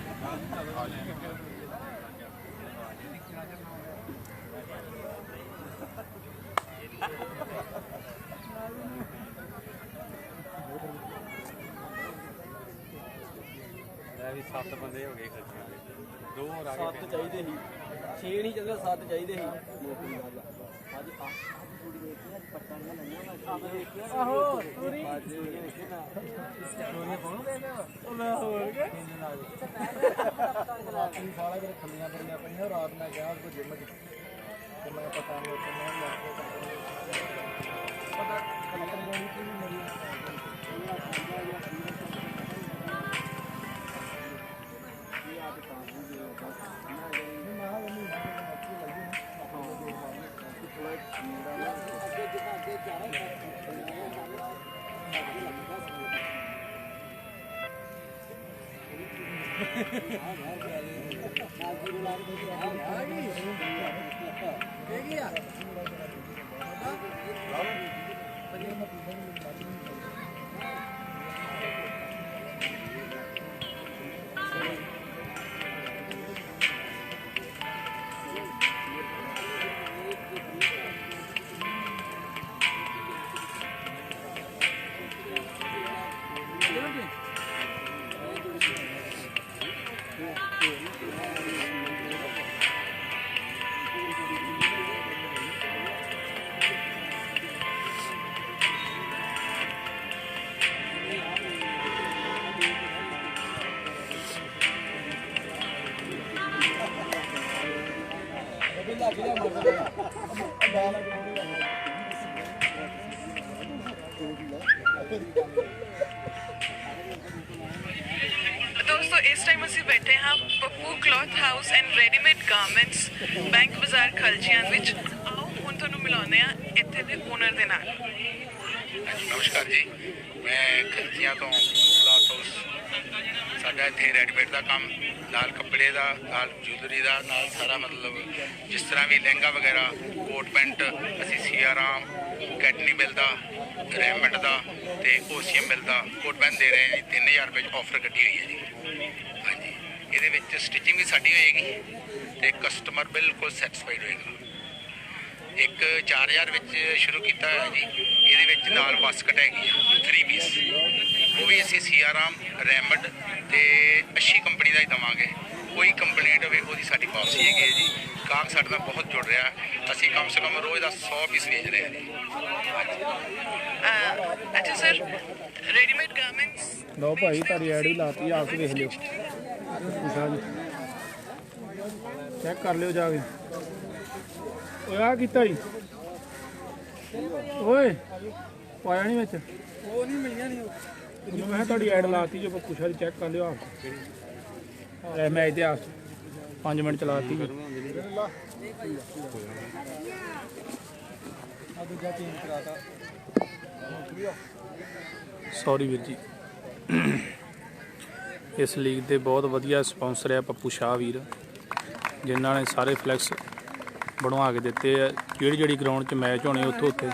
ਵੀ 7 ਬੰਦੇ ਹੋ ਗਏ ਖਰਚੇ ਵਾਲੇ 2 ਹੋਰ ਆ ਗਏ 7 ਚਾਹੀਦੇ ਸੀ 6 ਨਹੀਂ ਚੱਲਦਾ 7 ਚਾਹੀਦੇ ਸੀ ਅੱਜ ਪੱਟਾਂ ਨਾ ਲਈਆਂ ਆਹੋ ਪੂਰੀ ਉਹਨੇ ਪਾਉਂਦੇ ਨਾ ਉਹ ਮੈਂ ਹੋਰ ਕੇ ਰਾਤੀ ਸਾਲਾ ਜਿਹੜੇ ਖੱਲੀਆਂ ਬੜੀਆਂ ਪਈਆਂ ਰਾਤ ਮੈਂ ਗਿਆ ਉਹ ਜਿੰਮ ਚ ਤੇ ਮੈਂ ਪਤਾ ਨਹੀਂ ਉੱਥੇ ਮੈਂ ਲੱਗ ਕੇ ਪਤਾ ਖੱਲੀਆਂ ਬਣੀ ਕਿ ਮੇਰੀ दोस्तों इस टाइम ਅਸੀਂ ਬੈਠੇ ਹਾਂ Pappu cloth house and readymade garments bank ਬਾਜ਼ਾਰ ਖਲਚੀਆਂ ਵਿੱਚ। ਆਓ ਹੁਣ ਤੁਹਾਨੂੰ ਮਿਲਾਉਂਦੇ ਆ ਇੱਥੇ ਦੇ ਓਨਰ ਦੇ ਨਾਲ। नमस्कार जी, मैं खलचियाँ तो क्लॉथ हाउस साडा इत्थे रेडीमेड का काम नाल कपड़े का नाल ज्वैलरी का नाल सारा मतलब जिस तरह भी लहंगा वगैरह कोट पैंट असी सियाराम कैटनी मिलता रेमंड का तो ओसीएम मिलता कोट पैंट दे रहे हैं 3000 रुपये ऑफर कटी हुई है जी। हाँ जी, ये स्टिचिंग भी साड़ी होएगी तो कस्टमर बिल्कुल सैटिस्फाइड होएगा। एक 4000 शुरू किया है जी। ये नाल बास्कट हैगी 3 पीस वो भी असी सियाराम रेमंड तो अच्छी कंपनी का ही देवांगे। कोई कंप्लेंट हो साड़ी वापसी है जी। गाहक साढ़े नाल बहुत जुड़ रहा है। असी कम से कम रोज़ का 100 पीस बेच रहे हैं जी। अच्छा सर, रेडीमेड गारमेंट्स ਲਓ ਭਾਈ ਤੁਹਾਡੀ ਐਡ ਵੀ ਲਾਤੀ, ਆ ਕੇ ਵੇਖ ਲਿਓ। ਚੈੱਕ ਕਰ ਲਿਓ ਜਾ ਕੇ। ਓਏ ਆ ਕੀਤਾ ਜੀ ਓਏ ਪਾਇਆ ਨਹੀਂ ਵਿੱਚ ਉਹ ਨਹੀਂ ਮਿਲੀਆਂ ਨਹੀਂ ਮੈਂ ਕਿਹਾ ਤੁਹਾਡੀ ਐਡ ਲਾਤੀ ਜੋ ਪੁੱਛ ਵਾਲੀ ਚੈੱਕ ਕਰ ਲਿਓ ਆਪ ਇਹ ਮੈਂ ਇਤਿਹਾਸ 5 ਮਿੰਟ ਚਲਾਤੀ ਜੀ। ਆ ਦੂਜਾ ਚੇਂਜ ਕਰਾਤਾ ਸੌਰੀ ਵੀਰ ਜੀ। ਇਸ ਲੀਗ ਦੇ ਬਹੁਤ ਵਧੀਆ ਸਪਾਂਸਰ ਹੈ ਪੱਪੂ ਸ਼ਾਹ ਵੀਰ, ਜਿਨ੍ਹਾਂ ਨੇ ਸਾਰੇ ਫਲੈਕਸ ਬਣਵਾ ਕੇ ਦਿੱਤੇ ਆ। ਜਿਹੜੀ ਗਰਾਊਂਡ 'ਚ ਮੈਚ ਹੋਣੇ ਉੱਥੇ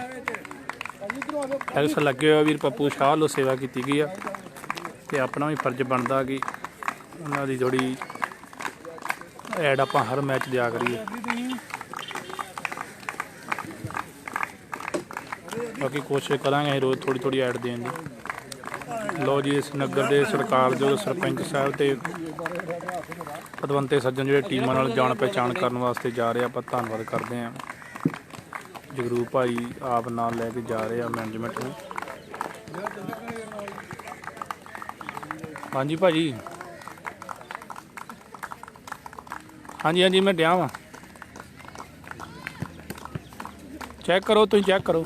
ਫਲੈਕਸ ਲੱਗੇ ਹੋਏ ਵੀਰ ਪੱਪੂ ਸ਼ਾਹ ਵੱਲੋਂ ਸੇਵਾ ਕੀਤੀ ਗਈ ਆ ਤੇ ਆਪਣਾ ਵੀ ਫਰਜ਼ ਬਣਦਾ ਕਿ ਉਹਨਾਂ ਦੀ ਥੋੜੀ ਐਡ ਆਪਾਂ ਹਰ ਮੈਚ ਦਿਆ ਕਰੀਏ। ਬਾਕੀ ਕੋਸ਼ਿਸ਼ ਕਰਾਂਗੇ ਰੋਜ਼ ਥੋੜੀ ਐਡ ਦੇਣ ਦੀ। ਲੋ ਜੀ, ਇਸ ਨਗਰ ਦੇ ਸਤਿਕਾਰਯੋਗ ਸਰਪੰਚ ਸਾਹਿਬ ਤੇ ਪਤਵੰਤੇ ਸੱਜਣ ਜਿਹੜੇ ਟੀਮਾਂ ਨਾਲ ਜਾਣ ਪਹਿਚਾਣ ਕਰਨ ਵਾਸਤੇ ਜਾ ਰਹੇ, ਆਪਾਂ ਧੰਨਵਾਦ ਕਰਦੇ ਹਾਂ। ਜਗਰੂਪ ਭਾਈ ਆਪ ਨਾਲ ਲੈ ਕੇ ਜਾ ਰਹੇ ਆ ਮੈਨੇਜਮੈਂਟ ਨੂੰ। ਹਾਂਜੀ ਭਾਜੀ, ਹਾਂਜੀ ਮੈਂ ਡਿਆ ਵਾਂ। ਚੈੱਕ ਕਰੋ, ਤੁਸੀਂ ਚੈੱਕ ਕਰੋ।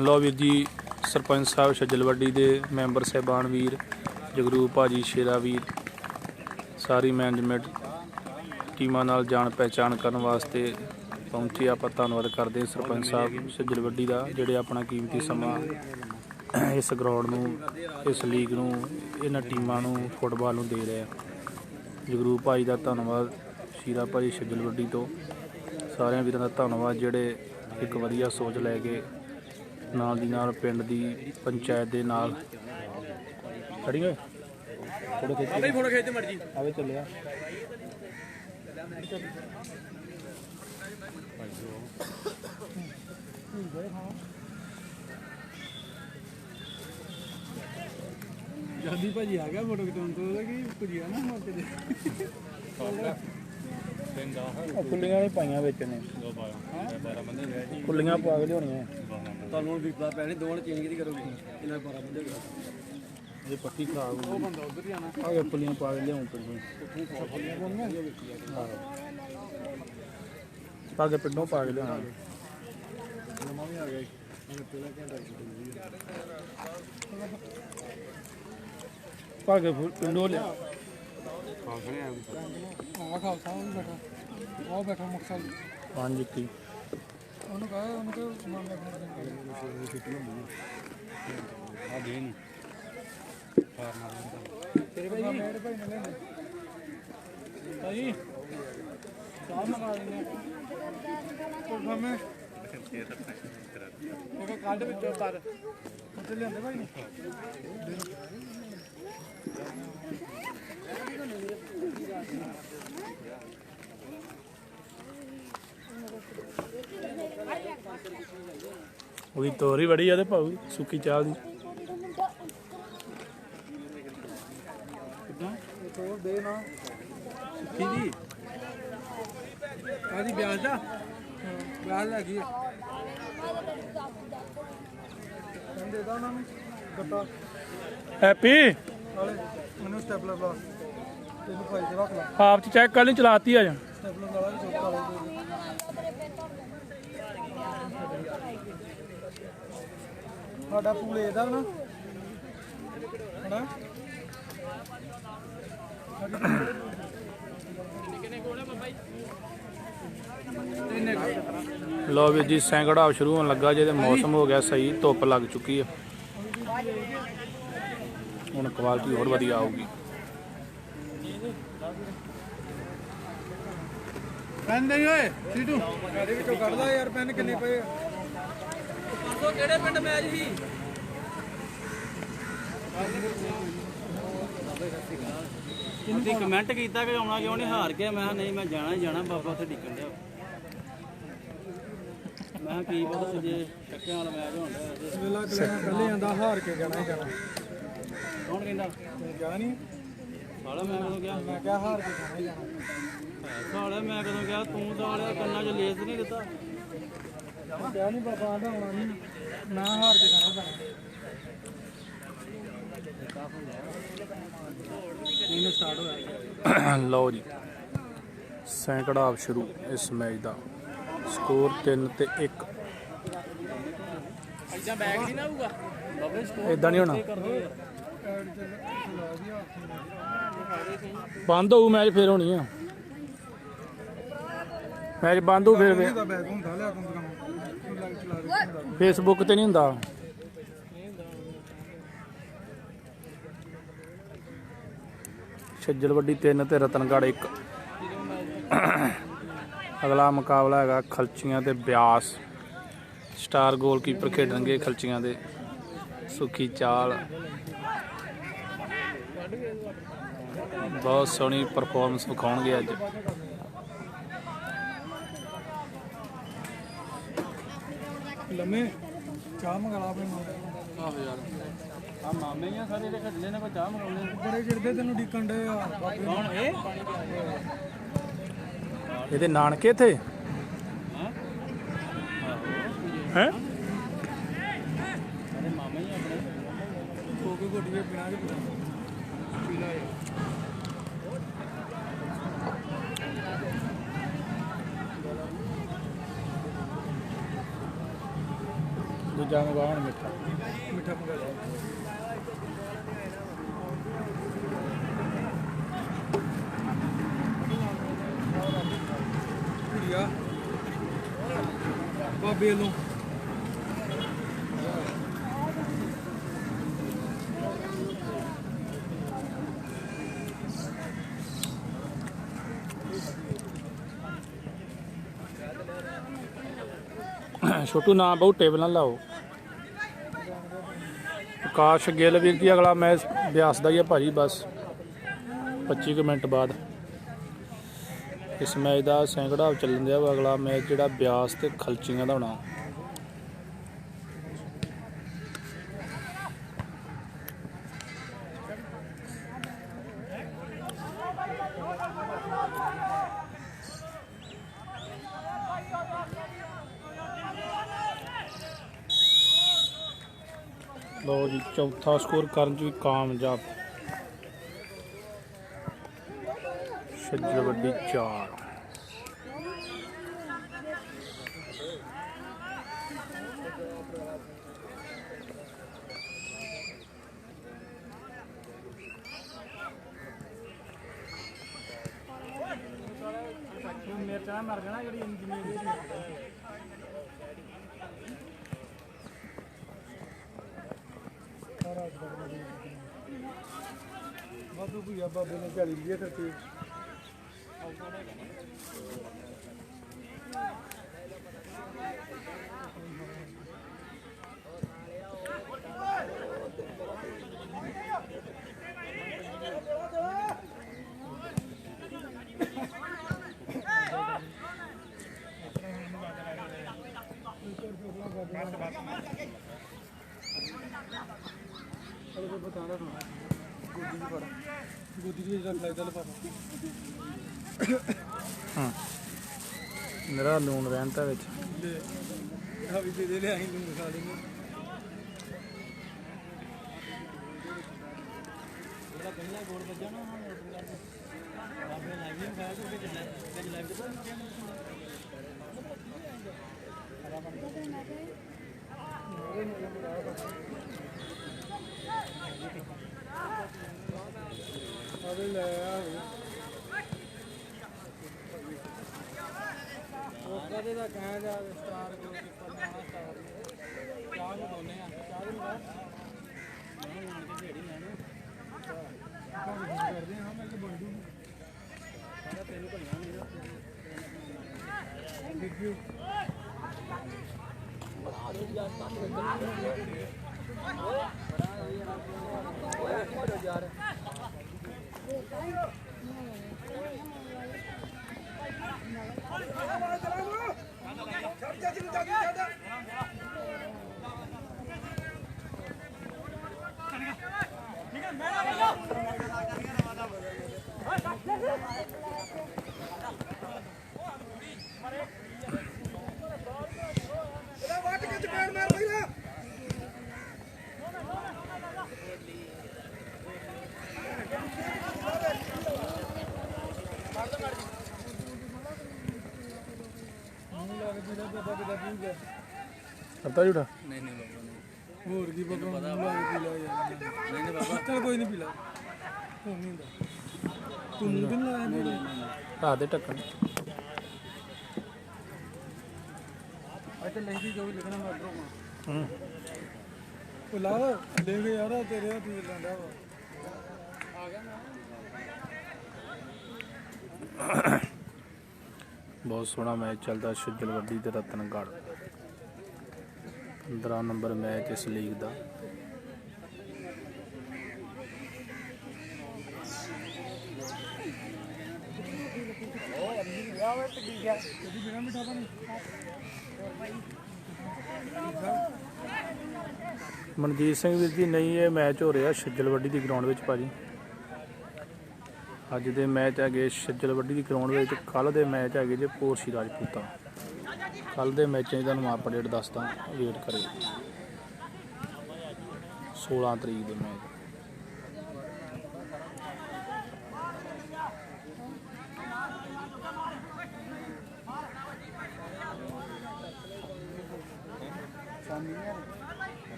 ਲਓ ਵੀਰ ਜੀ, ਸਰਪੰਚ ਸਾਹਿਬ ਛੱਜਲਵੱਡੀ ਦੇ ਮੈਂਬਰ ਸਾਹਿਬਾਨ ਵੀਰ, ਜਗਰੂਪ ਭਾਜੀ, ਸ਼ੇਰਾ ਵੀਰ, ਸਾਰੀ ਮੈਨੇਜਮੈਂਟ ਟੀਮਾਂ ਨਾਲ ਜਾਣ ਪਹਿਚਾਣ ਕਰਨ ਵਾਸਤੇ ਪਹੁੰਚੇ। ਆਪਾਂ ਧੰਨਵਾਦ ਕਰਦੇ ਹਾਂ ਸਰਪੰਚ ਸਾਹਿਬ ਛੱਜਲਵੱਡੀ ਦਾ, ਜਿਹੜੇ ਆਪਣਾ ਕੀਮਤੀ ਸਮਾਂ ਇਸ ਗਰਾਊਂਡ ਨੂੰ, ਇਸ ਲੀਗ ਨੂੰ, ਇਹਨਾਂ ਟੀਮਾਂ ਨੂੰ, ਫੁੱਟਬਾਲ ਨੂੰ ਦੇ ਰਹੇ ਆ। ਜਗਰੂਪ ਭਾਜੀ ਦਾ ਧੰਨਵਾਦ, ਸ਼ੇਰਾ ਭਾਜੀ ਛੱਜਲਵੱਡੀ ਤੋਂ, ਸਾਰਿਆਂ ਵੀਰਾਂ ਦਾ ਧੰਨਵਾਦ ਜਿਹੜੇ ਇੱਕ ਵਧੀਆ ਸੋਚ ਲੈ ਕੇ ਨਾਲ ਦੀ ਨਾਲ ਪਿੰਡ ਦੀ ਪੰਚਾਇਤ ਦੇ ਨਾਲ ਖੜੀ ਹੋਏ ਫੋਟੋ ਖਿੱਚ ਆਵੇ ਫੋਟੋ ਖਿੱਚ ਮਰਜੀ ਆਵੇ ਚੱਲਿਆ ਜਲਦੀ ਭਾਜੀ ਆ ਗਿਆ ਫੋਟੋ ਖਿਚਾਉਣ ਤੋਂ ਉਹਦਾ ਕੀ ਭੁਜਿਆ ਨਾ ਮੌਕੇ ਤੇ ਕੁੱਲੀਆਂ ਵੀ ਪਾਈਆਂ ਵਿੱਚ ਨੇ ਕੁੱਲੀਆਂ ਪਾ ਕੇ ਲਿਆਉਣੀਆਂ ਤੁਹਾਨੂੰ ਹੁਣ ਵੀਪਾ ਪੈਣੇ ਦੋਵਾਂ ਚੇਂਜ ਕਿਹਦੀ ਕਰੋਗੇ ਇਹਨਾਂ 12 ਬੰਦੇ ਹੋ ਇਹ ਪੱਟੀ ਖਰਾਬ ਉਹ ਬੰਦਾ ਉਧਰ ਹੀ ਆਣਾ ਆ ਕੁੱਲੀਆਂ ਪਾ ਕੇ ਲਿਆਉਂ ਤੁਸੀਂ ਪਾ ਕੇ ਪਿੰਡੋਂ ਪਾ ਕੇ ਲਿਆਉਣਾ ਨਵਾਂ ਵੀ ਆ ਗਿਆ ਪਹਿਲਾ ਘੰਟਾ ਪਾ ਕੇ ਪਿੰਡੋਂ ਲਿਆ ਆ ਖਾਲਸਾ ਉਹ ਵੀ ਬੈਠਾ ਉਹ ਬੈਠਾ ਮੁਕਸਲ 5 ਕੀ ਉਹਨੂੰ ਕਹੇ ਸਮਾਨ ਲੈ ਆ ਦੇ ਨਹੀਂ ਤੇਰੇ ਭਾਈ ਮੇਰੇ ਭਾਈ ਨੇ ਲੈਣੇ ਭਾਈ ਚਾਹ ਮੰਗਾ ਲੈਣੇ ਕੋਈ ਫਾਮੇ ਇਹ ਕਾਢ ਵਿੱਚੋਂ ਕਰ ਉੱਤੇ ਲਿਆਂਦੇ ਭਾਈ ਨੇ ਉਹਦੀ ਤੋਰੀ ਬੜੀ ਆ ਤੇ ਭਾਊ ਸੁੱਕੀ ਚਾਹ ਦੀ ਤੋੜ ਦੇ ਨਾ ਸੁੱਖੀ ਜੀ ਕਾਦੀ ਵਿਆਜ ਦਾ ਵਿਆਜ ਲੱਗੀ ਦੇ ਦਾ ਉਹਨਾਂ ਨੂੰ ਕੱਟਾ ਹੈਪੀ ਨਾਲੇ ਮੈਨੂੰ ਸਟੈਪਲਰ ਲਾ ਤੈਨੂੰ ਭਾਈ ਦੇ ਰੱਖ ਲਾ ਆਪ ਚ ਚੈੱਕ ਕਰ ਲਈ ਚਲਾਤੀ ਆ ਜਾ ਸਟੈਪਲਰ ਵਾਲਾ ਵੀ ਚੁੱਕਾ ਲਾ ਸਾਡਾ ਪੂਲ ਇਹਦਾ ਨਾ ਹਣਾ ਲੋ ਵੀਰ ਜੀ ਸੈਂਕੜਾ ਸ਼ੁਰੂ ਹੋਣ ਲੱਗਾ ਜੇ ਤੇ ਮੌਸਮ ਹੋ ਗਿਆ ਸਹੀ ਧੁੱਪ ਲੱਗ ਚੁੱਕੀ ਹੈ ਹੁਣ ਕੁਆਲਿਟੀ ਹੋਰ ਵਧੀਆ ਆਊਗੀ ਪੈਨ ਨਹੀਂ ਓਏ ਸੀਟੂ ਇਹਦੇ ਵਿੱਚੋਂ ਕੱਢ ਲਾ ਯਾਰ ਪੈਨ ਕਿੰਨੇ ਪਏ ਪਰਸੋਂ ਕਿਹੜੇ ਪਿੰਡ ਮੈਚ ਸੀ ਤੁਸੀਂ ਕਮੈਂਟ ਕੀਤਾ ਕਿ ਆਉਣਾ ਕਿਉਂ ਨਹੀਂ ਹਾਰ ਕੇ ਮੈਂ ਕਿਹਾ ਨਹੀਂ ਮੈਂ ਜਾਣਾ ਹੀ ਜਾਣਾ ਬਾਬਾ ਉੱਥੇ ਡਿੱਗਣ ਡਿਆ ਮੈਂ ਕਿਹਾ ਕੀ ਪਤਾ ਜੇ ਚੱਕਿਆਂ ਵਾਲਾ ਮੈਚ ਹੋਣ ਡਿਆ ਵੇਲਾ ਕਲਿਆਂ ਪਹਿਲੇ ਆਂਦਾ ਹਾਰ ਕੇ ਜਾਣਾ ਹੀ ਜਾਣਾ ਕੌਣ ਕਹਿੰਦਾ ਤੂੰ ਗਿਆ ਨਹੀਂ ਸਾਲਾ ਮੈਂ ਕਦੋਂ ਗਿਆ ਮੈਂ ਕਿਹਾ ਹਾਰ ਕੇ ਜਾਣਾ ਹੀ ਜਾਣਾ ਸਾਲਾ ਮੈਂ ਕਦੋਂ ਗਿਆ ਤੂੰ ਸਾਲਿਆ ਕੰਨਾਂ 'ਚ ਲੇਸ ਨਹੀਂ ਦਿੱਤਾ ਮੈਂ ਕਿਹਾ ਨਹੀਂ ਬਾਬਾ ਆਂਦਾ ਆਉਣਾ ਨਹੀਂ ਮੈਂ ਹਾਰ ਕੇ ਜਾਣਾ ਜਾਣਾ ਇਹਨੇ ਸਟਾਰਟ ਹੋਇਆ ਲਓ ਜੀ ਸੈਂਕੜਾ ਸ਼ੁਰੂ ਇਸ ਮੈਚ ਦਾ ਸਕੋਰ 3 ਤੇ 1 ਇਦਾਂ ਬੈਗ ਨਹੀਂ ਨਾ ਹੋਊਗਾ ਇਦਾਂ ਨਹੀਂ ਹੋਣਾ ਬੰਦ ਹੋਊ ਮੈਚ ਫੇਰ ਹੋਣੀ ਆ ਮੈਚ ਬੰਦ ਹੋਊ ਫੇਰ ਦਾ ਬੈਗ ਹੁੰਦਾ ਲਿਆ ਕੰਮ ਲੱਗ ਚਲਾ ਰਿਹਾ ਫੇਸਬੁੱਕ ਤੇ ਨਹੀਂ ਹੁੰਦਾ ਛੱਜਲ ਵੱਡੀ 3 ਤੇ ਰਤਨਗੜ੍ਹ 1 ਅਗਲਾ ਮੁਕਾਬਲਾ ਹੈਗਾ ਖਲਚੀਆਂ ਤੇ ਬਿਆਸ ਸਟਾਰ ਗੋਲਕੀਪਰ ਖੇਡਣਗੇ ਖਲਚੀਆਂ ਦੇ ਸੁੱਖੀ ਚਾਲ ਬਹੁਤ ਸੋਹਣੀ ਪਰਫਾਰਮੈਂਸ ਵਿਖਾਉਣਗੇ ਅੱਜ ਲੰਮੇ ਚਾਹ ਮੰਗਾ ਲਾ ਆਪਣੇ ਆਹੋ ਯਾਰ ਆ ਮਾਮੇ ਹੀ ਆ ਸਾਰੇ ਜਿਹੜੇ ਖੱਡਲੇ ਨੇ ਕੋਈ ਚਾਹ ਮੰਗਾਉਂਦੇ ਬੜੇ ਚਿੜਦੇ ਤੈਨੂੰ ਡੀਕਣ ਡੇ ਆ ਕੌਣ ਇਹ ਇਹਦੇ ਨਾਨਕੇ ਥੇ ਹੈ ਸਾਰੇ ਮਾਮੇ ਹੀ ਆਪਣੇ ਖੋ ਕੇ ਘੁੱਟ ਕੇ ਪੀਣਾ ਕੇ ਪੀਲਾ ਦੂਜਾ ਮੰਗਾਉਣ ਮਿੱਠਾ ਮਿੱਠਾ ਮੰਗਾ ਲਾ ਕੁੜੀਆ ਬਾਬੇ ਨੂੰ ਛੋਟੂ ਨਾ ਬਹੁ ਟੇਬਲ ਨਾਲ ਲਾਓ। ਆਕਾਸ਼ ਗਿੱਲ ਵੀਰ ਜੀ ਅਗਲਾ ਮੈਚ ਬਿਆਸ ਦਾ ਹੀ ਆ ਭਾਜੀ, ਬਸ 25 ਮਿੰਟ ਬਾਅਦ ਇਸ ਮੈਚ ਦਾ ਸੈਂਕੜਾ ਚੱਲਣ ਦਿਆ ਵਾ। ਅਗਲਾ ਮੈਚ ਜਿਹੜਾ ਬਿਆਸ ਤੇ ਖਲਚੀਆਂ ਦਾ ਹੋਣਾ। ਲਓ ਜੀ ਚੌਥਾ ਸਕੋਰ ਕਰਨ 'ਚ ਵੀ ਕਾਮਯਾਬ। ਛੱਜਲ ਵੱਡੀ 4। ਮਿਰਚਾਂ ਮਰ ਜਾਣਾ ਜਿਹੜੀ ਇੰਜੀਨੀਅਰ ਬਾਬੂ ਭਈਆ ਬਾਬੇ ਨੇ 40 ਰੁਪਏ ਕਰਤੇ। ਮੇਰਾ ਲੂਣ ਰਹਿੰਦਾ ਵਿੱਚ ਦੇ ਲਿਆ ਅਸੀਂ ਲੂਣ ਖਾ ਲੈਂਦੇ। ਜਿਹੜਾ ਪਹਿਲਾ ਗੋਲ ਵੱਜਾ ਨਾ ਆਪਣੇ ਲਾਈਵ ਵੀ ਖਾਇਆ ਤੇ ਵਿੱਚ ਲਾਈਵ ਤੇ ਆਵੇ ਲੈ ਆ ਉਹ ਕਦੇ ਦਾ ਕਹਿ ਜਾ ਸਟਾਰ ਗੋਲ ਕੀਪਰ ਨਾ ਸਟਾਰ ਚਾਹ ਨੂੰ ਦੋਨੇ ਆ ਚਾਹ ਨੂੰ ਬਾਅਦ ਨਹੀਂ ਆਣ ਕੇ ਢੇੜੀ ਲੈਣੇ ਕਰਦੇ ਹਾਂ ਮੈਂ ਕਿ ਬਣ ਜੂ ਸਾਰਾ ਤੈਨੂੰ ਭੰਨਾ ਨਹੀਂ ਦੇਖਿਓ ਯਾਰ ਕਰਤਾ ਝੂਠਾ ਨਹੀਂ ਨਹੀਂ ਬਾਬਾ ਨਹੀਂ। ਹੋਰ ਕੀ ਪਤਾ ਪਤਾ ਪੀ ਲਿਆ ਯਾਰ। ਨਹੀਂ ਨਹੀਂ ਬਾਬਾ ਚੱਲ ਕੋਈ ਨਹੀਂ ਪੀ ਲਾ ਹੁਣ ਨਹੀਂ ਹੁੰਦਾ ਤੂੰ ਮੂੰਹ ਤੇ ਨਹੀਂ ਲਾਇਆ ਮੇਰੇ ਰਾਤ ਦੇ ਢੱਕਣ ਅੱਜ ਲਿਖਦੀ ਜੋ ਵੀ ਲਿਖਣਾ ਮੈਂ ਅਡਰੋਂ ਹੂੰ ਉਹ ਲਾ ਲੈ ਗਏ ਯਾਰ ਤੇਰੇ ਹੱਥ ਹੀ ਲਾਂਦਾ ਵਾ ਆ ਗਿਆ ਨਾ। ਬਹੁਤ ਸੋਹਣਾ ਮੈਚ ਚੱਲਦਾ ਛੱਜਲ ਵੱਡੀ ਤੇ ਰਤਨਗੜ੍ਹ। 15 ਨੰਬਰ ਮੈਚ ਇਸ ਲੀਗ ਦਾ। ਮਨਜੀਤ ਸਿੰਘ ਵੀਰ ਜੀ ਨਹੀਂ ਇਹ ਮੈਚ ਹੋ ਰਿਹਾ ਛੱਜਲ ਵੱਡੀ ਦੀ ਗਰਾਊਂਡ ਵਿੱਚ ਭਾਜੀ। ਅੱਜ ਦੇ ਮੈਚ ਹੈਗੇ ਛੱਜਲ ਵੱਡੀ ਦੀ ਗਰਾਊਂਡ ਵਿੱਚ। ਕੱਲ੍ਹ ਦੇ ਮੈਚ ਹੈਗੇ ਜੇ ਪੋਰਸ਼ੀ ਰਾਜਪੂਤਾਂ। ਕੱਲ੍ਹ ਦੇ ਮੈਚਾਂ ਦੀ ਤੁਹਾਨੂੰ ਅਪਡੇਟ ਦੱਸਦਾ, ਵੇਟ ਕਰਿਓ। 16 ਤਰੀਕ ਦੇ ਮੈਚ।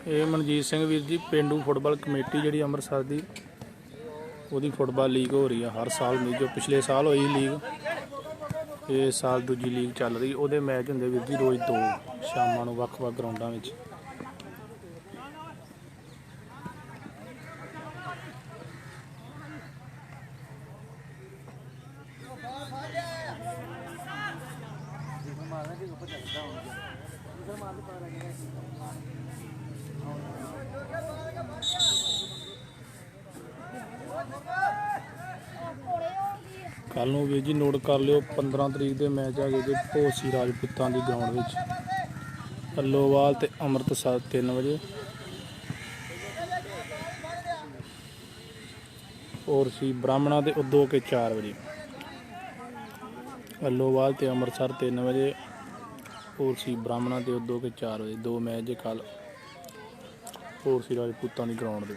ਇਹ ਮਨਜੀਤ ਸਿੰਘ ਵੀਰ ਜੀ ਪੇਂਡੂ ਫੁੱਟਬਾਲ ਕਮੇਟੀ ਜਿਹੜੀ ਅੰਮ੍ਰਿਤਸਰ ਦੀ ਉਹਦੀ ਫੁੱਟਬਾਲ ਲੀਗ ਹੋ ਰਹੀ ਆ ਹਰ ਸਾਲ ਨਹੀਂ। ਜੋ ਪਿਛਲੇ ਸਾਲ ਹੋਈ ਲੀਗ ਇਹ ਸਾਲ ਦੂਜੀ ਲੀਗ ਚੱਲ ਰਹੀ। ਉਹਦੇ ਮੈਚ ਹੁੰਦੇ ਵੀਰ ਜੀ ਰੋਜ਼ 2 ਸ਼ਾਮਾਂ ਨੂੰ ਵੱਖ-ਵੱਖ ਗਰਾਊਂਡਾਂ ਵਿੱਚ। ਕੱਲ ਨੂੰ ਵੀਰ ਜੀ ਨੋਟ ਕਰ ਲਿਓ 15 ਤਰੀਕ ਦੇ ਮੈਚ ਹੈਗੇ ਜੀ ਭੋਸੀ ਰਾਜਪੂਤਾਂ ਦੀ ਗਰਾਊਂਡ ਵਿੱਚ ਅੱਲੋਵਾਲ ਤੇ ਅੰਮ੍ਰਿਤਸਰ 3 ਵਜੇ ਭੋਸੀ ਬ੍ਰਾਹਮਣਾ ਤੇ ਉਦੋਂ ਕੇ 4 ਵਜੇ ਅੱਲੋਵਾਲ ਤੇ ਅੰਮ੍ਰਿਤਸਰ 3 ਵਜੇ ਭੋਸੀ ਬ੍ਰਾਹਮਣਾ ਤੇ ਉਦੋਂ ਕੇ 4 ਵਜੇ 2 ਮੈਚ ਜੇ ਕੱਲ ਭੋਸੀ ਰਾਜਪੂਤਾਂ ਦੀ ਗਰਾਊਂਡ ਦੇ।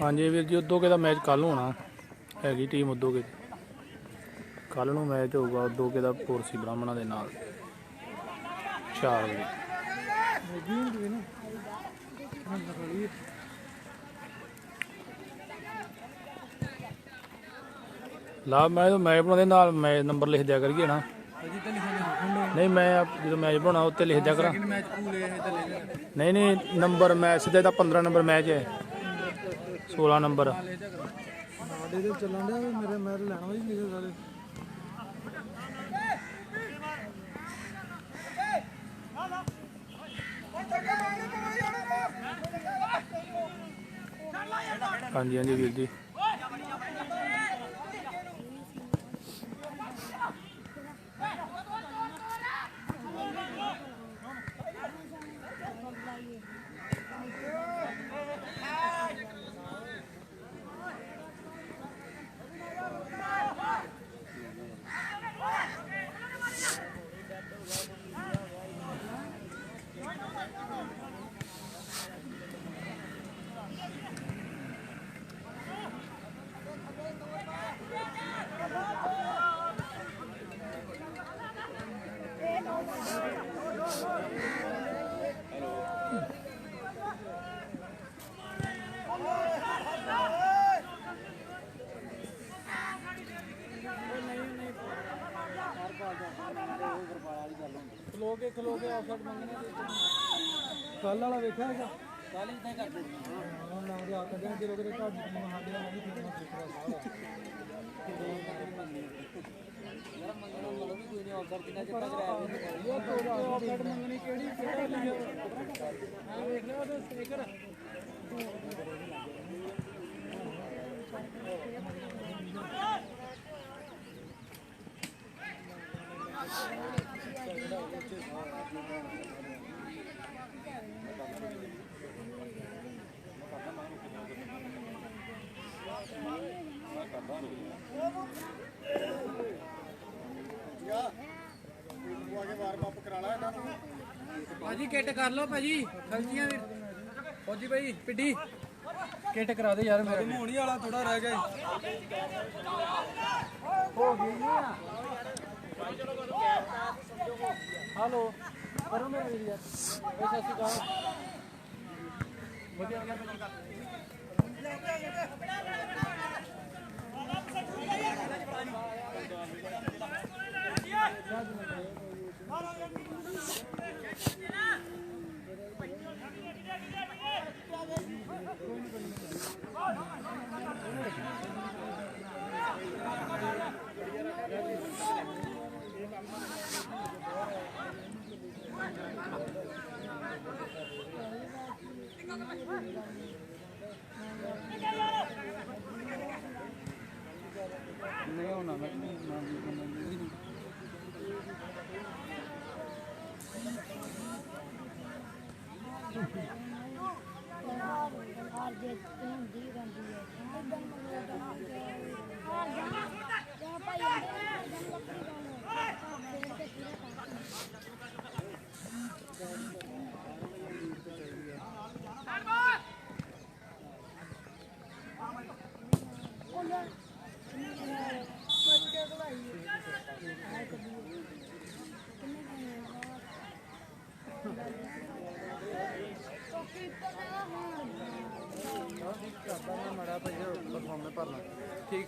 ਹਾਂਜੀ ਵੀਰ ਜੀ ਉਦੋਕੇ ਦਾ ਮੈਚ ਕੱਲ ਹੋਣਾ हैगी टीम उदोगे कल नूं मैच होगा उदोगे का भोरसी ब्राह्मणा के नाल 4 बजे। ला मैं तो मैच बनाने नाल मैच नंबर लिख दिया करिए ना। नहीं मैं जो मैच बनाना उत्ते लिख दिया करा। नहीं नहीं नंबर मैच सीधे 15 नंबर मैच है 16 नंबर हाँ जी हाँ जी वीर जी। खलो के ऑफर मंगने कल वाला देखा है कल इतना कर दे ना रे आकर दे लोग रे का हाडे वाला भी ठीक यार मंगना मतलब भी कोई नहीं ऑफर कितना जितना कराया वो तो ऑफर मंगनी केड़ी केड़ा लिखा हां देख लो तो स्पीकर भाजी किट कर लो भाजी खलजियां फौजी भाई पिड्डी किट करा दे यार मेरे होनी वाला थोड़ा रह गया हो गई हेलो करो मेरे यार सत श्री अकाल बढ़िया नहीं होना ਭਰ ਲਾ ਠੀਕ।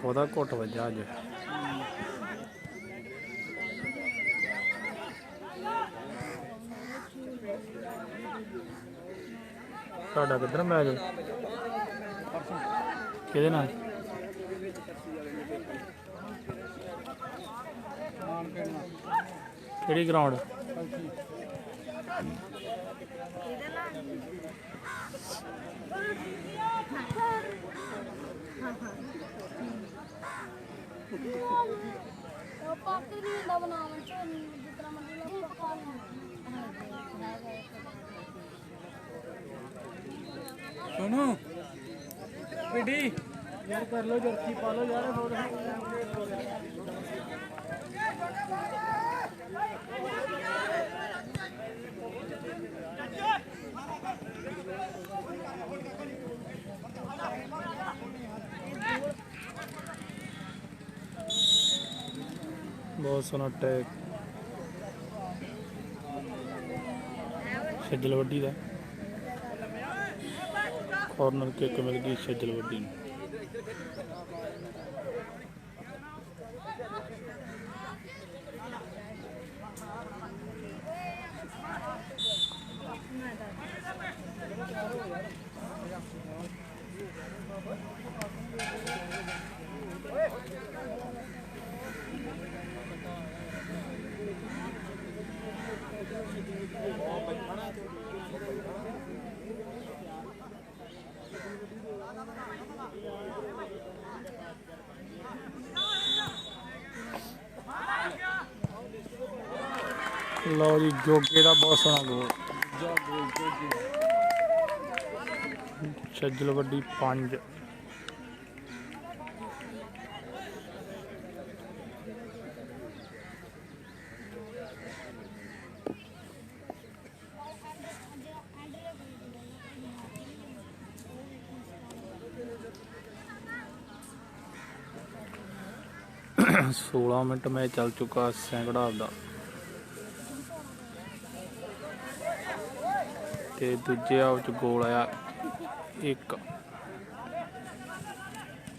ਬਹੁਤਾ ਘੁੱਟ ਵੱਜਾ ਅੱਜ। ਤੁਹਾਡਾ ਕਿੱਧਰ ਮੈਚ ਕਿਹਦੇ ਨਾਲ? ਕਿਹੜੀ ਗਰਾਊਂਡ? सुनो पिडी यार कर लो जर्सी पा लो यार। बहुत सोहना टैग छज्जल वड्डी का। कॉर्नर किक मिल गई छज्जल वड्डी नूं। लो जी जोगे का बहुत सोहना गोल। छज्जल वड्डी 5। सोलह मिनट मैच चल चुका सैकड़ा का। ते दूजे हाफ च गोल आया 1,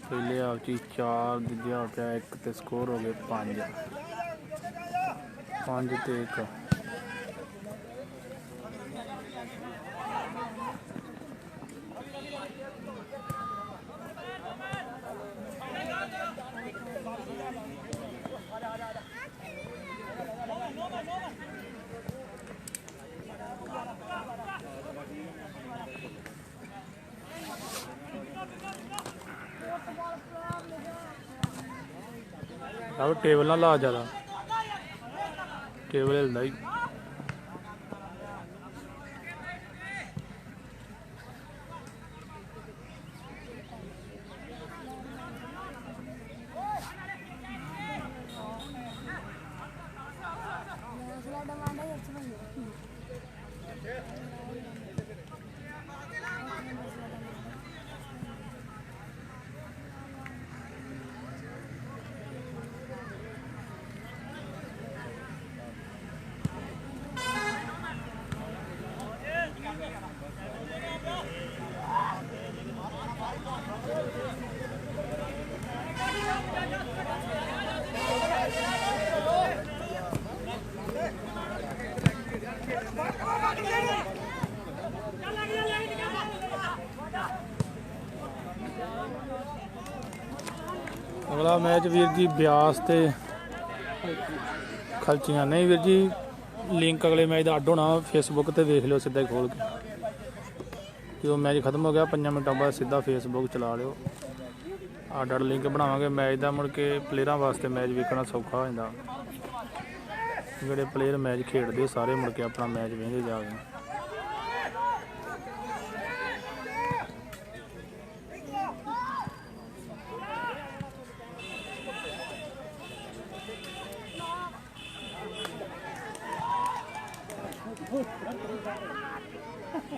पहले हाफ च 4, दूजे हाफ च 1 ते स्कोर हो गए 5 ते 1। अब टेबल ना ला ज़्यादा, टेबल हिलदा ही। अगला मैच वीर जी ब्यास ते खलचियां। नहीं वीर जी, लिंक अगले मैच का अड्ड होना, फेसबुक ते देख लियो सीधा ही खोल के। जो मैच खत्म हो गया 5 मिनटों बाद सीधा फेसबुक चला लियो, अड्ड अड्ड लिंक बनावांगे मैच का। मुड़ के प्लेयरां वास्ते मैच वेखना सौखा हो जांदा, जिहड़े प्लेयर मैच खेडदे सारे मुड़ के अपना मैच वेंदे जाके।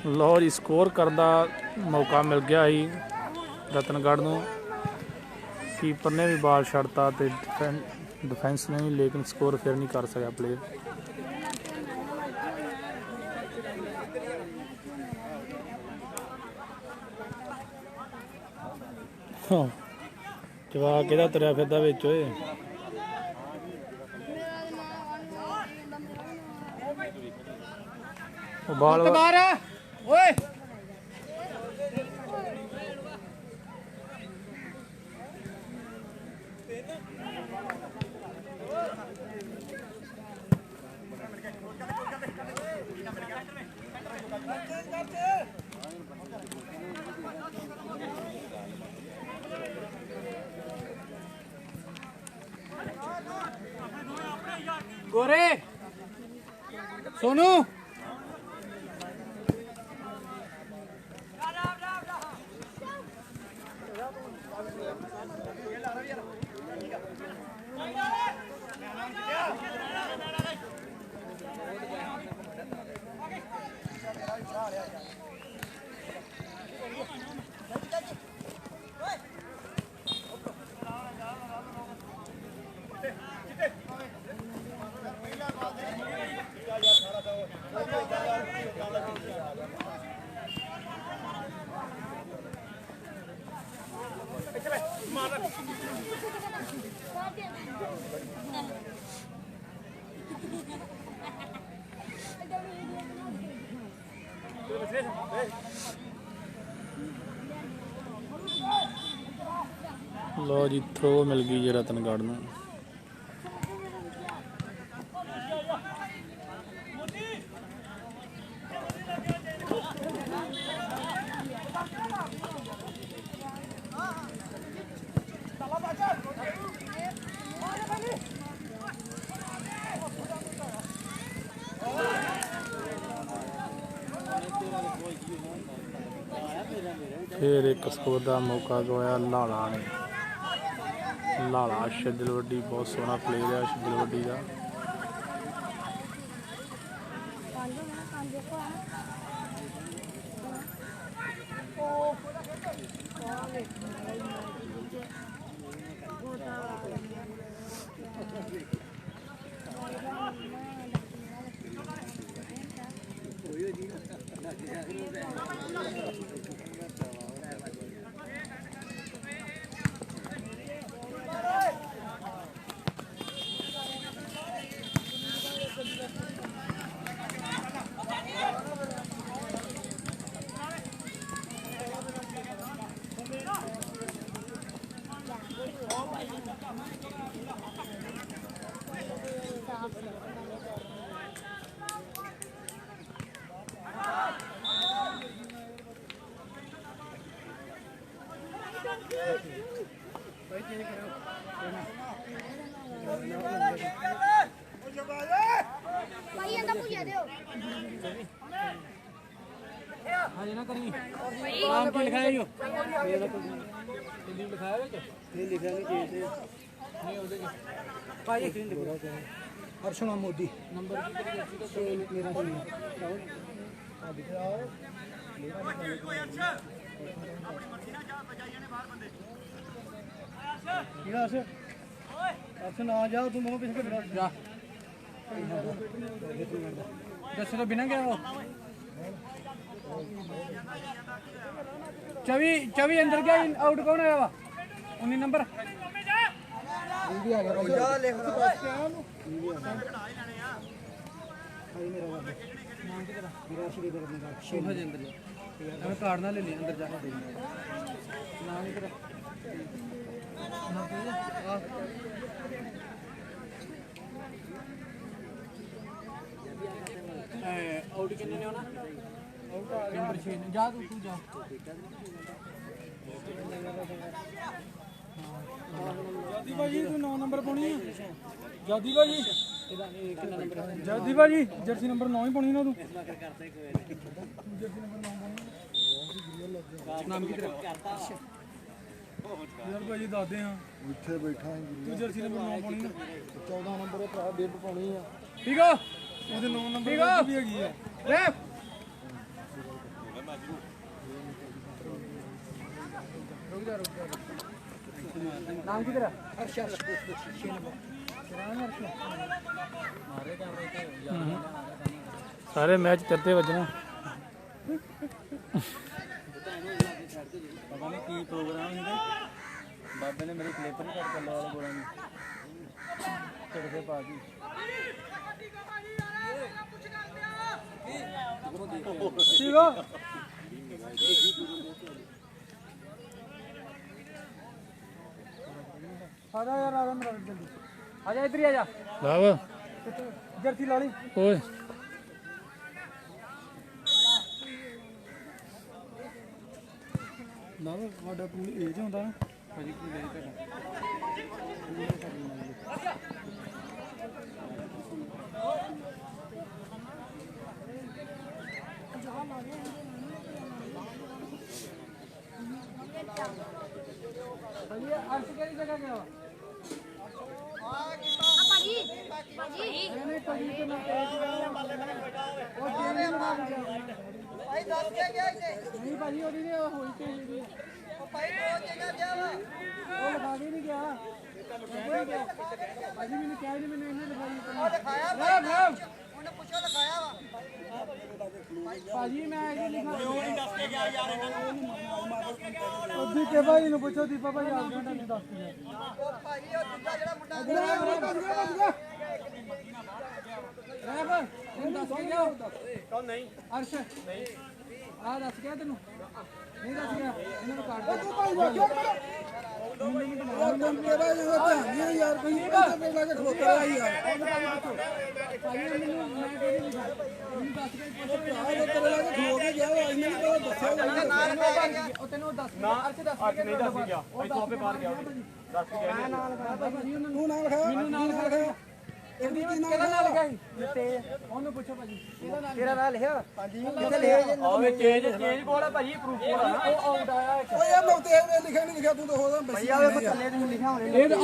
लो जी, स्कोर करदा मौका मिल गया ही रतनगढ़ नूं। कीपर ने भी बाल छड़ता ते डिफेंस ने भी, लेकिन स्कोर फिर नहीं कर सका प्लेयर। जवाब किहदा तुरया फिरदा विच ओए। बाल ओए गोरे सोनू लो जी, थ्रो मिल गई जी रतनगढ़ नूं। फिर एक स्कोर का मौका गवाया लाला ने। लाला शिदलवड्डी बहुत सोहना प्लेयर है शिदलवड्डी का। ਹਾਂਜੀ ਨਾ ਕਰੀ ਨਾਮ ਕੀ ਲਿਖਾਇਆ ਜੀ ਹਿੰਦੀ ਲਿਖਾਇਆ ਵਿੱਚ ਇਹ ਲਿਖਿਆ ਨਹੀਂ ਕੇਸ ਨਹੀਂ ਉਹਦੇ ਭਾਈ ਅਰਸ਼ਨਾ ਮੋਦੀ ਨੰਬਰ ਮੇਰਾ ਆ ਦਿਖ ਰਿਹਾ ਹੈ ਕਿਹੜਾ ਅਰਸ਼ ਨਾ ਜਾ ਤੂੰ ਮੋਹ ਪਿੱਛੇ ਖੜਾ ਜਾ ਦੱਸ ਤੋਂ ਬਿਨਾਂ ਗਿਆ ਉਹ 24 अंदर गया आउट कौन आया वा 19 नंबर भी आ गया भाई जा लिख नाम की तरह मेरा श्री करने का शोभा जी अंदर हमें कार्ड ना ले ले अंदर जाना दे नाम की तरह आउट कितने ने होना नंबर 6 जा तू जा जादी भाजी तू 9 नंबर पानी है जादी भाजी कितना नंबर जादी भाजी जर्सी नंबर 9 ही पानी ना तू जर्सी नंबर 9 पानी नाम की तरह यार भाजी दादे हां ਇੱਥੇ ਬੈਠਾ ਤੂੰ ਜਰਸੀ ਨੰਬਰ 9 ਪਾਣੀ ਨਾ 14 ਨੰਬਰ ਭਰਾ ਬਿੱਬ ਪਾਣੀ ਆ ਠੀਕ ਆ ਉਹਦੇ 9 ਨੰਬਰ ਵੀ ਹੈਗੀ ਆ ਲੈ नाम की तरह सारे मैच करते वजना ਪਤਾ ਨਹੀਂ ਕੀ ਪ੍ਰੋਗਰਾਮ ਸੀਗਾ ਬਾਬੇ ਨੇ ਮੇਰੇ ਕਲਿੱਪ ਨਹੀਂ ਕੱਟ ਕਰ ਵਾਲਾ ਗੋਲਾਂ ਨੂੰ ਚੜਦੇ ਪਾ ਦੀ ठीक हो आजा यार आजा मेरा जल्दी आजा इधर ही आजा लाव जर्सी ला ली ओए ਨਾ ਸਾਡਾ ਪੂਲ ਏਜ ਹੁੰਦਾ ਨਾ ਭਾਜੀ ਕੀ ਗਈ ਤੁਹਾਡਾ भाई अर्श किहड़ी जगह गया पाजी पाजी नहीं पाजी के ना वो चेंज लगा दिया ਭਾਈ ਦੱਸ ਕੇ ਗਿਆ ਇੱਥੇ नहीं पाजी ओदी ने होई के नहीं ਉਹ ਭਾਈ ਬਹੁਤ ਜਗ੍ਹਾ ਗਿਆ ਵਾ वो लगा के नहीं गया पाजी मैंने क्या नहीं मैंने इन्हें ਉਹ लिखाई ਲਿਖਾਇਆ राम राम ਉਹਨੇ ਪੁੱਛੋ ਲਿਖਾਇਆ ਵਾ पाजी मैं ये लिखा ओदी के भाई ने पूछो दीपा भाई आप घंटा नहीं दस के ਉਹ ਭਾਜੀ ਉਹ ਦੂਜਾ ਜਿਹੜਾ ਮੁੰਡਾ ड्राइवर इन दस के गया कौन नहीं अर्श नहीं आ दस गया तेन नहीं दस गया इन्होंने काट दिया तू भाई वाक्य कर मेरा यहाँ ध्यान नहीं यार कोई पे लगा खलोता है यार भाई मैं तेरी लिखा इन दस के तेरे लगा खलो के गया इन्हें नहीं पता दस ओ तेन दस अर्श दस नहीं दस गया भाई तो पे बाहर गया दस गया तू नाम लिखा मैंने नाम लिखा ਕਿਹਦਾ ਨਾਂ ਲਿਖਿਆ ਸੀ ਤੇ ਉਹਨੂੰ ਪੁੱਛੋ ਭਾਜੀ ਇਹਦਾ ਨਾਂ ਤੇਰਾ ਨਾਂ ਲਿਖਿਆ ਹਾਂਜੀ ਕਿੱਥੇ ਲਿਖਿਆ ਉਹ ਚੇਂਜ ਕੋਲ ਹੈ ਭਾਜੀ ਪ੍ਰੂਫ ਕੋਲ ਆ ਉਹ ਆਊਟ ਆਇਆ ਓਏ ਇਹ ਮੈਂ ਤੇ ਲਿਖਿਆ ਨਹੀਂ ਲਿਖਿਆ ਤੂੰ ਤਾਂ ਹੋਦਾ ਭਈਆ ਵੇ ਥੱਲੇ ਨਹੀਂ ਲਿਖਿਆ ਹੋਣੇ ਇਹ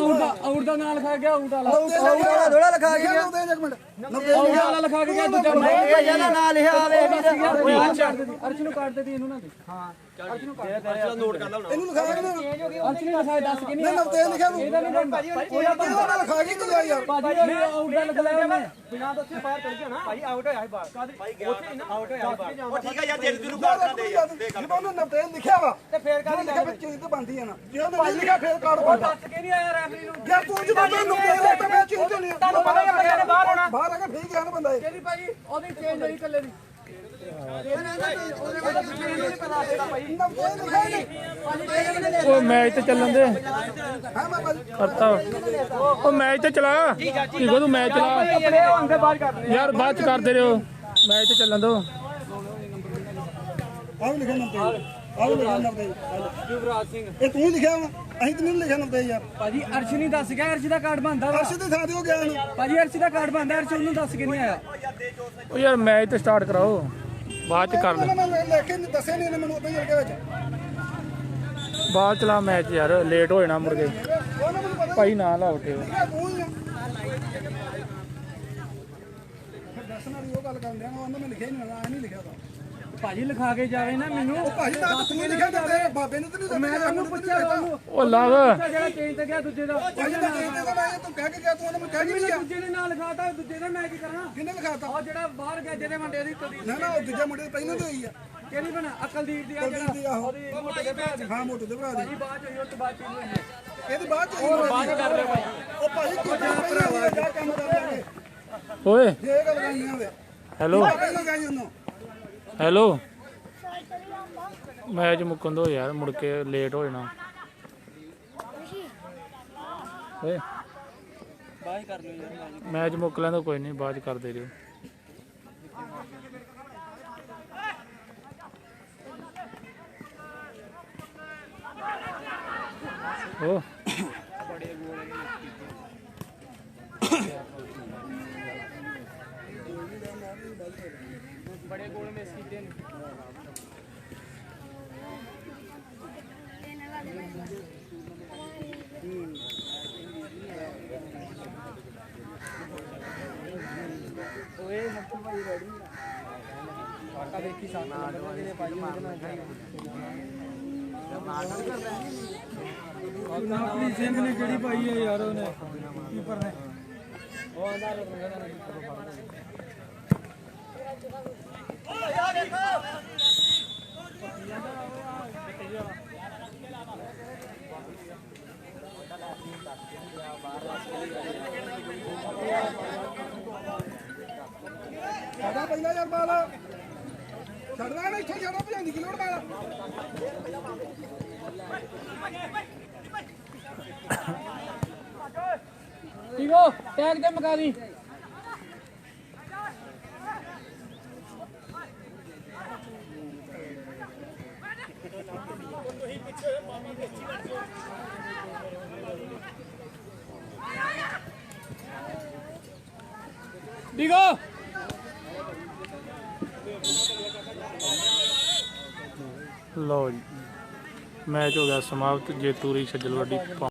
ਆਊਟ ਦਾ ਨਾਂ ਲਿਖਾ ਗਿਆ ਆਊਟ ਵਾਲਾ ਥੋੜਾ ਲਿਖਾ ਕੇ ਗਿਆ ਇੱਕ ਮਿੰਟ ਆਊਟ ਵਾਲਾ ਲਿਖਾ ਕੇ ਗਿਆ ਦੂਜਾ ਭਈਆ ਦਾ ਨਾਂ ਲਿਖਿਆ ਆਵੇ ਅਰਸ਼ ਨੂੰ ਕਾਟ ਦੇ ਇਹਨੂੰ ਨਾ ਦੇ ਹਾਂ ਅਰਸ਼ ਨੂੰ ਕਾਟ ਦੇ ਨੋਟ ਕਰ ਲਾ ਇਹਨੂੰ ਲਿਖਾ ਕੇ ਅਰਸ਼ ਨੇ ਲਿਖਾਇਆ ਦੱਸ ਕਿ ਨਹੀਂ ਨਾ ਤੇ ਲਿਖਿਆ ਇਹਦਾ ਨਹੀਂ ਭਾਜੀ ਉਹਦਾ ਲਿਖਾ ਕੇ ਤੂੰ ਯਾਰ ਭਾਜੀ ਆਊਟ ਦਾ ਲਿਖ ਲਿਆ ਉਹਨੇ ਬਿਨਾਂ ਦੱਸੇ ਬਾਹਰ ਚੜ ਗਿਆ ਨਾ ਭਾਈ ਆਊਟ ਹੋਇਆ ਬਾਹਰ ਭਾਈ ਗਿਆ ਉੱਥੇ ਹੀ ਨਾ ਆਊਟ ਹੋਇਆ ਬਾਹਰ ਉਹ ਠੀਕ ਹੈ ਯਾਰ ਦਿਲ ਨੂੰ ਕਾਟ ਕਰ ਦੇ ਯਾਰ ਜਦੋਂ ਉਹਨੇ ਨਵਤੇ ਲਿਖਿਆ ਵਾ ਤੇ ਫੇਰ ਕਾਹਦੀ ਲਿਖਿਆ ਵਿੱਚ ਚੀਜ਼ ਤੇ ਬਣਦੀ ਆ ਨਾ ਜੇ ਉਹਨੇ ਲਿਖਿਆ ਫੇਰ ਕਾਟ ਬਣਦਾ ਦੱਸ ਕੇ ਨਹੀਂ ਆਇਆ ਰੈਫਰੀ ਨੂੰ ਯਾਰ ਤੂੰ ਜਦੋਂ ਮੈਨੂੰ ਨਵਤੇ ਤਾਂ ਮੈਂ ਚੀਜ਼ ਨਹੀਂ ਤੁਹਾਨੂੰ ਪਤਾ ਹੀ ਬੰਦੇ ਨੇ ਬਾਹਰ ਹੋਣਾ ਬਾਹਰ ਆ ਕੇ ਫੇਰ ਗਿਆ ਨਾ ਬੰਦਾ ਕਿਹੜੀ ਭਾਜੀ ਉਹਦੀ ਚੇਂਜ ਹੋਈ ਇਕੱਲੇ ਦੀ ਉਹ ਮੈਚ ਤੇ ਚੱਲਣ ਦੇ ਕਰਤਾ ਉਹ ਮੈਚ ਤੇ ਚਲਾ ਠੀਕ ਤੂੰ ਮੈਚ ਚਲਾ ਯਾਰ ਬਾਅਦ ਚ ਕਰਦੇ ਰਹੋ ਮੈਚ ਤੇ ਚੱਲਣ ਦੋ ਆਹ ਲਿਖਿਆ ਨੰਬਰ ਆਹ ਲਿਖਿਆ ਨੰਬਰ ਯੁਵਰਾਜ ਸਿੰਘ ਇਹ ਤੂੰ ਲਿਖਿਆ ਵਾ ਅਸੀਂ ਤਾਂ ਨਹੀਂ ਲਿਖਿਆ ਨੰਬਰ ਯਾਰ ਭਾਜੀ ਅਰਸ਼ ਨਹੀਂ ਦੱਸ ਗਿਆ ਅਰਸ਼ ਦਾ ਕਾਰਡ ਬਣਦਾ ਅਰਸ਼ ਦੇ ਥਾਂ ਤੇ ਹੋ ਗਿਆ ਭਾਜੀ ਅਰਸ਼ ਦਾ ਕਾਰਡ ਬਣਦਾ ਅਰਸ਼ ਉਹਨੂੰ ਦੱਸ ਕੇ ਨਹੀਂ ਆਇਆ ਉਹ ਯਾਰ ਮੈਚ ਤੇ ਸਟਾਰਟ ਕਰਾਓ ਬਾਅਦ ਚ ਕਰ ਲੈ ਮੈਂ ਲੈ ਕੇ ਦੱਸਿਆ ਨਹੀਂ ਇਹਨੇ ਮੈਨੂੰ ਉਦੋਂ ਹੀ ਲੱਗੇ ਵਿੱਚ ਬਾਅਦ ਚਲਾ ਮੈਚ ਯਾਰ ਲੇਟ ਹੋ ਜਾਣਾ ਮੁੜ ਕੇ ਉਹਨਾਂ ਮੈਨੂੰ ਪਤਾ ਭਾਈ ਨਾ ਲਾ ਉੱਠੇ ਨਹੀਂ ਤੂੰ ਹੀ ਆ ਫਿਰ ਦੱਸਣ ਵਾਲੀ ਉਹ ਗੱਲ ਕਰਨ ਡਿਆ ਉਹਨਾਂ ਮੈਂ ਲਿਖਿਆ ਹੀ ਨਹੀਂ ਆ ਨਹੀਂ ਲਿਖਿਆ ਤਾਂ ਭਾਜੀ ਲਿਖਾ ਕੇ ਜਾਵੇ ਨਾ ਮੈਨੂੰ ਉਹ ਭਾਜੀ ਤਾਂ ਤੂੰ ਲਿਖਿਆ ਤਾਂ ਤੇਰੇ ਬਾਬੇ ਨੇ ਤਾਂ ਨਹੀਂ ਮੈਂ ਤੁਹਾਨੂੰ ਪੁੱਛਿਆ ਤੁਹਾਨੂੰ ਉਹ ਲਵ ਜਿਹੜਾ ਚੇਂਜ ਤੇ ਗਿਆ ਦੂਜੇ ਦਾ ਭਾਜੀ ਤਾਂ ਕਹਿੰਦੇ ਮੈਂ ਤੂੰ ਕਹਿ ਕੇ ਗਿਆ ਤੂੰ ਉਹਨੇ ਮੈਨੂੰ ਕਹਿ ਕੇ ਨਹੀਂ ਗਿਆ ਦੂਜੇ ਨੇ ਨਾਲ ਲਿਖਾਤਾ ਦੂਜੇ ਦਾ ਮੈਂ ਕੀ ਕਰਾਂ ਕਿਹਨੇ ਲਿਖਾਤਾ ਉਹ ਜਿਹੜਾ ਬਾਹਰ ਗਿਆ ਜਿਹਦੇ ਮੁੰਡੇ ਦੀ ਕਦੀ ਨਾ ਨਾ ਉਹ ਦੂਜੇ ਮੁੰਡੇ ਪਹਿਲਾਂ ਤੋਂ ਹੋਈ ਆ ਕਿਹੜੀ ਬਣਾ ਅਕਲਦੀਪ ਦੀ ਆ ਕੁਲਦੀਪ ਦੀ ਆਹੋ ਉਹਦੀ ਮੋਟੇ ਦੇ ਭਰਾ ਦੀ ਹਾਂ ਮੋਟੋ ਦੇ ਭਰਾ ਦੀ ਭਾਜੀ ਬਾਅਦ ਚ ਹੋਈ ਉਹ ਤੋਂ ਬਾਅਦ ਚ ਹੋਈ ਹੈ ਇਹਦੇ ਬਾਅਦ ਚ ਹੋਈ ਬਾਅਦ ਚ ਕਰ ਲਿਓ ਭਾਈ ਉਹ ਭਾਜੀ ਕਿੱਦਾਂ ਭਰਾਵਾ ਜਾ ਕੰਮ ਕਰ ਲਾਂਗੇ ਓਏ ਜੇ ਇਹ ਗੱਲ ਕਰਨੀ ਹੋਵੇ ਹੈਲੋ ਪਹਿਲਾਂ ਗਾਈ ਉਹਨੂੰ ਹੈਲੋ ਮੈਚ ਮੁੱਕਣ ਦੋ ਯਾਰ ਮੁੜ ਕੇ ਲੇਟ ਹੋ ਜਾਣਾ ਓਏ ਬਾਅਦ ਕਰ ਲਿਓ ਯਾਰ ਮੈਚ ਮੁੱਕ ਲੈਂਦਾ ਕੋਈ ਨਹੀਂ ਬਾਅਦ ਚ ਕਰਦੇ ਰਹੋ ਓ ਬੜੇ ਗੋਲ ਮਿਸ ਕੀਤੇ ਨੇ ਓਏ ਮੱਖੂ ਭਾਈ ਰੈਡੀ ਕਾਕਾ ਦੇਖੀ ਸਾਥ ਨਾਲ ਜਿਹਨੇ ਭਾਈ ਉਹਦੇ ਨਾਲ ਖੜੀ ਨਾਪਲੀ ਸਿੰਘ ਨੇ ਕਿਹੜੀ ਪਾਈ ਹੈ ਯਾਰ ਉਹਨੇ ਕੀਪਰ ਨੇ ਉਹ ਆਂਦਾ ਸਾਡਾ ਪਹਿਲਾ ਯਾਰ ਬਾਲ ਛੱਡਣਾ ਨਾ ਇੱਥੋਂ ਛੱਡੋ ਭਜਾਂਦੀ ਕਿ ਲੋੜ ਬਾਲ ਠੀਕੋ ਟੈਗ ਤੇ ਮਕਾ ਦੀ ਠੀਕੋ ਲਓ ਜੀ ਮੈਚ ਹੋ ਗਿਆ ਸਮਾਪਤ ਜੇਤੂ ਰਹੀ ਛੱਜਲਵਾਡੀ